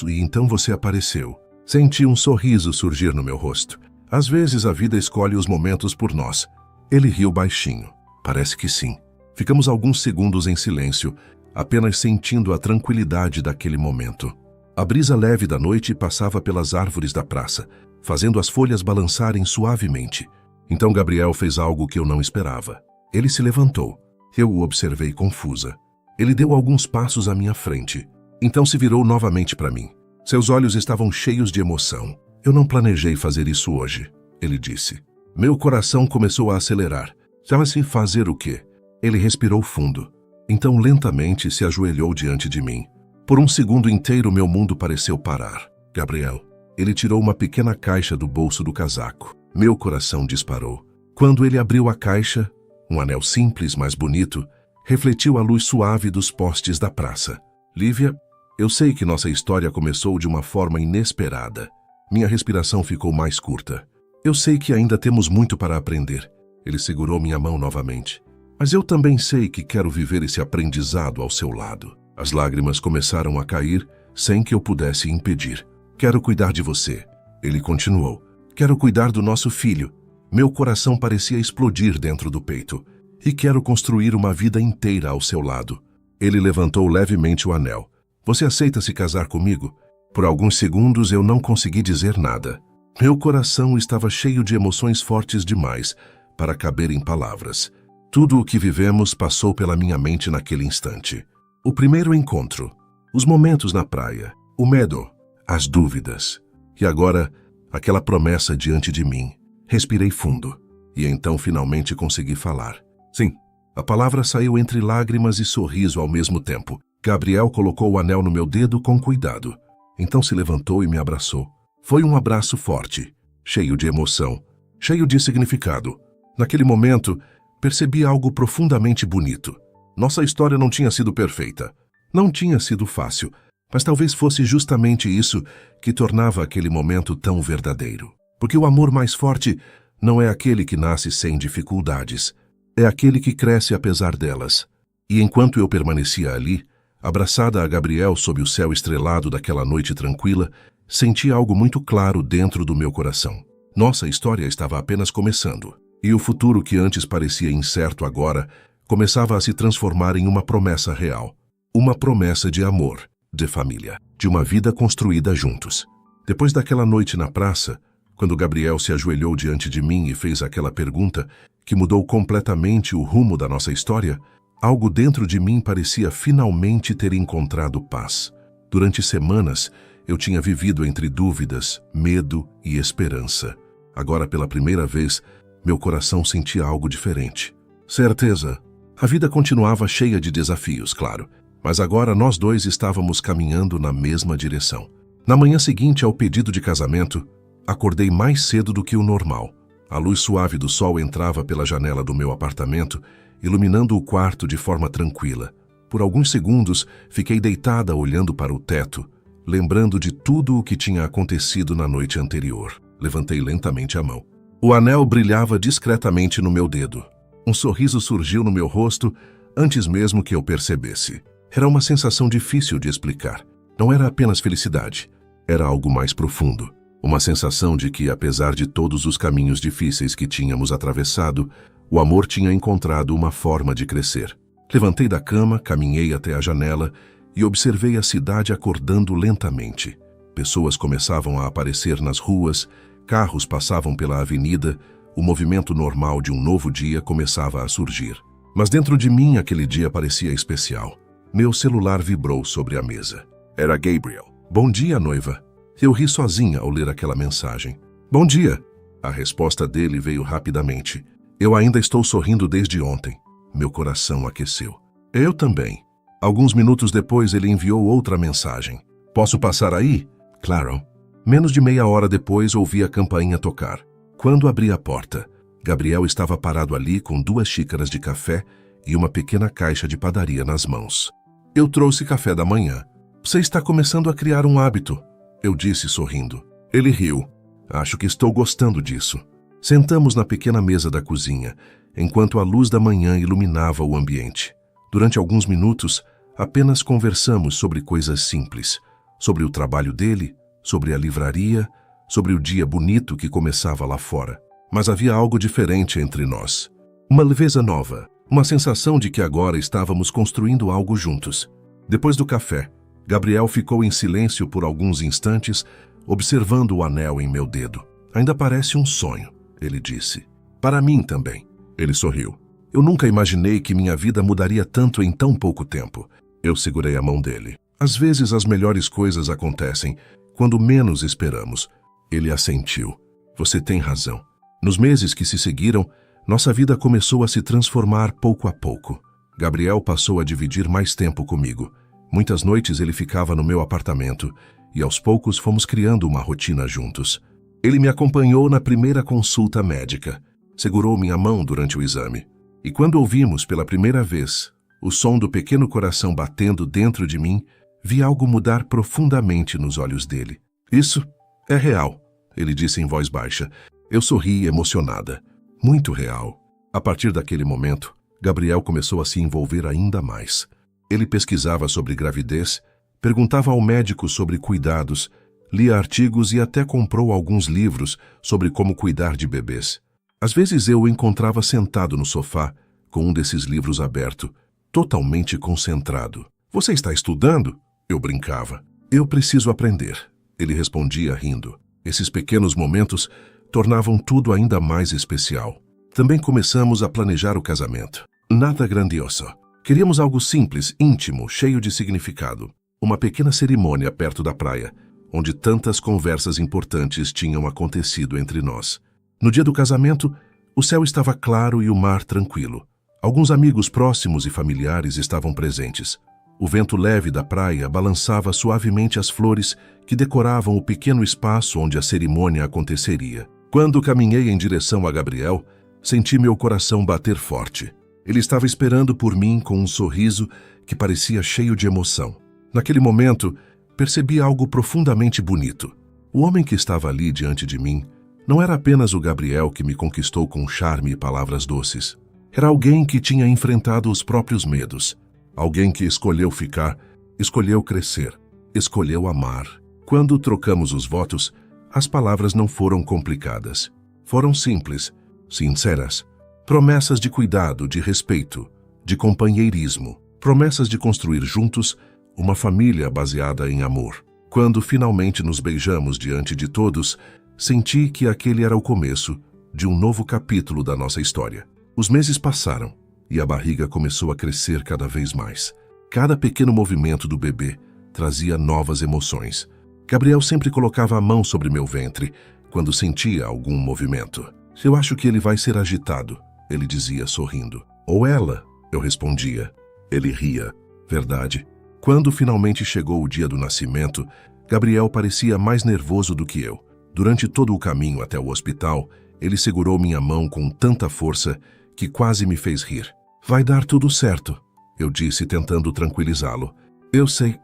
E então você apareceu. Senti um sorriso surgir no meu rosto. Às vezes a vida escolhe os momentos por nós. Ele riu baixinho. Parece que sim. Ficamos alguns segundos em silêncio, apenas sentindo a tranquilidade daquele momento. A brisa leve da noite passava pelas árvores da praça, fazendo as folhas balançarem suavemente. Então Gabriel fez algo que eu não esperava. Ele se levantou. Eu o observei confusa. Ele deu alguns passos à minha frente. Então se virou novamente para mim. Seus olhos estavam cheios de emoção. Eu não planejei fazer isso hoje, ele disse. Meu coração começou a acelerar. Sabe-se fazer o quê? Ele respirou fundo. Então lentamente se ajoelhou diante de mim. Por um segundo inteiro meu mundo pareceu parar. Gabriel. Ele tirou uma pequena caixa do bolso do casaco. Meu coração disparou. Quando ele abriu a caixa, um anel simples, mas bonito, refletiu a luz suave dos postes da praça. Lívia, eu sei que nossa história começou de uma forma inesperada. Minha respiração ficou mais curta. Eu sei que ainda temos muito para aprender. Ele segurou minha mão novamente. Mas eu também sei que quero viver esse aprendizado ao seu lado. As lágrimas começaram a cair sem que eu pudesse impedir. Quero cuidar de você. Ele continuou. Quero cuidar do nosso filho. Meu coração parecia explodir dentro do peito. E quero construir uma vida inteira ao seu lado. Ele levantou levemente o anel. Você aceita se casar comigo? Por alguns segundos eu não consegui dizer nada. Meu coração estava cheio de emoções fortes demais para caber em palavras. Tudo o que vivemos passou pela minha mente naquele instante. O primeiro encontro, os momentos na praia, o medo, as dúvidas. E agora, aquela promessa diante de mim. Respirei fundo e então finalmente consegui falar. Sim, a palavra saiu entre lágrimas e sorriso ao mesmo tempo. Gabriel colocou o anel no meu dedo com cuidado. Então se levantou e me abraçou. Foi um abraço forte, cheio de emoção, cheio de significado. Naquele momento, percebi algo profundamente bonito. Nossa história não tinha sido perfeita. Não tinha sido fácil, mas talvez fosse justamente isso que tornava aquele momento tão verdadeiro. Porque o amor mais forte não é aquele que nasce sem dificuldades, é aquele que cresce apesar delas. E enquanto eu permanecia ali, abraçada a Gabriel sob o céu estrelado daquela noite tranquila, senti algo muito claro dentro do meu coração. Nossa história estava apenas começando, e o futuro que antes parecia incerto agora começava a se transformar em uma promessa real. Uma promessa de amor, de família, de uma vida construída juntos. Depois daquela noite na praça, quando Gabriel se ajoelhou diante de mim e fez aquela pergunta que mudou completamente o rumo da nossa história, algo dentro de mim parecia finalmente ter encontrado paz. Durante semanas, eu tinha vivido entre dúvidas, medo e esperança. Agora, pela primeira vez, meu coração sentia algo diferente. Certeza. A vida continuava cheia de desafios, claro, mas agora nós dois estávamos caminhando na mesma direção. Na manhã seguinte ao pedido de casamento, acordei mais cedo do que o normal. A luz suave do sol entrava pela janela do meu apartamento, iluminando o quarto de forma tranquila. Por alguns segundos, fiquei deitada olhando para o teto, lembrando de tudo o que tinha acontecido na noite anterior. Levantei lentamente a mão. O anel brilhava discretamente no meu dedo. Um sorriso surgiu no meu rosto antes mesmo que eu percebesse. Era uma sensação difícil de explicar. Não era apenas felicidade. Era algo mais profundo. Uma sensação de que, apesar de todos os caminhos difíceis que tínhamos atravessado, o amor tinha encontrado uma forma de crescer. Levantei da cama, caminhei até a janela e observei a cidade acordando lentamente. Pessoas começavam a aparecer nas ruas, carros passavam pela avenida, o movimento normal de um novo dia começava a surgir. Mas dentro de mim aquele dia parecia especial. Meu celular vibrou sobre a mesa. Era Gabriel. Bom dia, noiva. Eu ri sozinha ao ler aquela mensagem. Bom dia. A resposta dele veio rapidamente. Eu ainda estou sorrindo desde ontem. Meu coração aqueceu. Eu também. Alguns minutos depois ele enviou outra mensagem. Posso passar aí? Claro. Menos de meia hora depois ouvi a campainha tocar. Quando abri a porta, Gabriel estava parado ali com 2 xícaras de café e uma pequena caixa de padaria nas mãos. Eu trouxe café da manhã. Você está começando a criar um hábito, eu disse sorrindo. Ele riu. Acho que estou gostando disso. Sentamos na pequena mesa da cozinha, enquanto a luz da manhã iluminava o ambiente. Durante alguns minutos, apenas conversamos sobre coisas simples. Sobre o trabalho dele, sobre a livraria, sobre o dia bonito que começava lá fora. Mas havia algo diferente entre nós. Uma leveza nova, uma sensação de que agora estávamos construindo algo juntos. Depois do café, Gabriel ficou em silêncio por alguns instantes, observando o anel em meu dedo. Ainda parece um sonho, ele disse. Para mim também. Ele sorriu. Eu nunca imaginei que minha vida mudaria tanto em tão pouco tempo. Eu segurei a mão dele. Às vezes as melhores coisas acontecem quando menos esperamos. Ele assentiu. Você tem razão. Nos meses que se seguiram, nossa vida começou a se transformar pouco a pouco. Gabriel passou a dividir mais tempo comigo. Muitas noites ele ficava no meu apartamento e aos poucos fomos criando uma rotina juntos. Ele me acompanhou na primeira consulta médica, segurou minha mão durante o exame. E quando ouvimos pela primeira vez o som do pequeno coração batendo dentro de mim, vi algo mudar profundamente nos olhos dele. Isso é real, ele disse em voz baixa. Eu sorri emocionada. Muito real. A partir daquele momento, Gabriel começou a se envolver ainda mais. Ele pesquisava sobre gravidez, perguntava ao médico sobre cuidados, lia artigos e até comprou alguns livros sobre como cuidar de bebês. Às vezes eu o encontrava sentado no sofá, com um desses livros aberto, totalmente concentrado. Você está estudando? Eu brincava. Eu preciso aprender. Ele respondia rindo. Esses pequenos momentos tornavam tudo ainda mais especial. Também começamos a planejar o casamento. Nada grandioso. Queríamos algo simples, íntimo, cheio de significado. Uma pequena cerimônia perto da praia, onde tantas conversas importantes tinham acontecido entre nós. No dia do casamento, o céu estava claro e o mar tranquilo. Alguns amigos próximos e familiares estavam presentes. O vento leve da praia balançava suavemente as flores que decoravam o pequeno espaço onde a cerimônia aconteceria. Quando caminhei em direção a Gabriel, senti meu coração bater forte. Ele estava esperando por mim com um sorriso que parecia cheio de emoção. Naquele momento, percebi algo profundamente bonito. O homem que estava ali diante de mim não era apenas o Gabriel que me conquistou com charme e palavras doces. Era alguém que tinha enfrentado os próprios medos. Alguém que escolheu ficar, escolheu crescer, escolheu amar. Quando trocamos os votos, as palavras não foram complicadas. Foram simples, sinceras. Promessas de cuidado, de respeito, de companheirismo. Promessas de construir juntos uma família baseada em amor. Quando finalmente nos beijamos diante de todos, senti que aquele era o começo de um novo capítulo da nossa história. Os meses passaram e a barriga começou a crescer cada vez mais. Cada pequeno movimento do bebê trazia novas emoções. Gabriel sempre colocava a mão sobre meu ventre quando sentia algum movimento. Eu acho que ele vai ser agitado, ele dizia sorrindo. Ou ela, eu respondia. Ele ria. Verdade. Quando finalmente chegou o dia do nascimento, Gabriel parecia mais nervoso do que eu. Durante todo o caminho até o hospital, ele segurou minha mão com tanta força que quase me fez rir. Vai dar tudo certo, eu disse tentando tranquilizá-lo. Eu sei,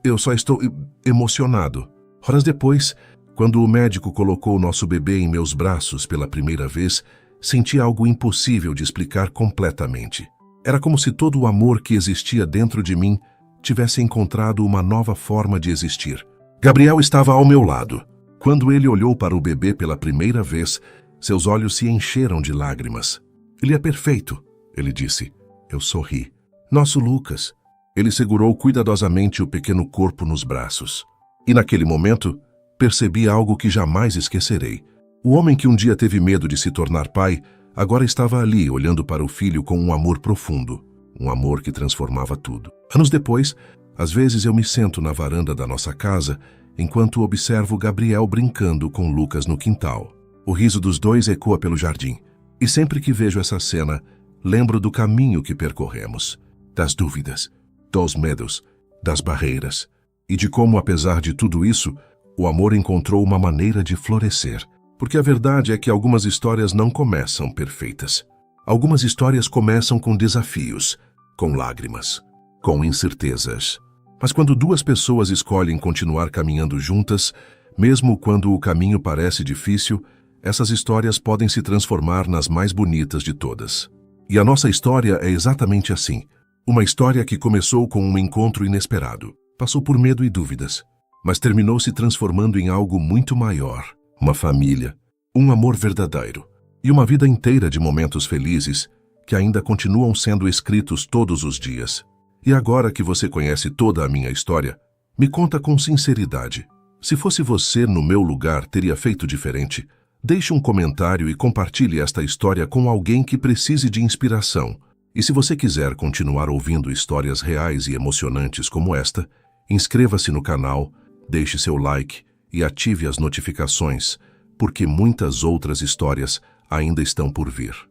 eu só estou emocionado. Horas depois, quando o médico colocou nosso bebê em meus braços pela primeira vez, senti algo impossível de explicar completamente. Era como se todo o amor que existia dentro de mim tivesse encontrado uma nova forma de existir. Gabriel estava ao meu lado. Quando ele olhou para o bebê pela primeira vez, seus olhos se encheram de lágrimas. Ele é perfeito, ele disse. Eu sorri. Nosso Lucas. Ele segurou cuidadosamente o pequeno corpo nos braços. E naquele momento, percebi algo que jamais esquecerei. O homem que um dia teve medo de se tornar pai, agora estava ali olhando para o filho com um amor profundo. Um amor que transformava tudo. Anos depois, às vezes eu me sento na varanda da nossa casa enquanto observo Gabriel brincando com Lucas no quintal. O riso dos dois ecoa pelo jardim. E sempre que vejo essa cena, lembro do caminho que percorremos, das dúvidas, dos medos, das barreiras, e de como, apesar de tudo isso, o amor encontrou uma maneira de florescer. Porque a verdade é que algumas histórias não começam perfeitas. Algumas histórias começam com desafios, com lágrimas, com incertezas. Mas quando duas pessoas escolhem continuar caminhando juntas, mesmo quando o caminho parece difícil, essas histórias podem se transformar nas mais bonitas de todas. E a nossa história é exatamente assim. Uma história que começou com um encontro inesperado, passou por medo e dúvidas, mas terminou se transformando em algo muito maior. Uma família, um amor verdadeiro e uma vida inteira de momentos felizes que ainda continuam sendo escritos todos os dias. E agora que você conhece toda a minha história, me conta com sinceridade. Se fosse você no meu lugar, teria feito diferente? Deixe um comentário e compartilhe esta história com alguém que precise de inspiração. E se você quiser continuar ouvindo histórias reais e emocionantes como esta, inscreva-se no canal, deixe seu like e ative as notificações, porque muitas outras histórias ainda estão por vir.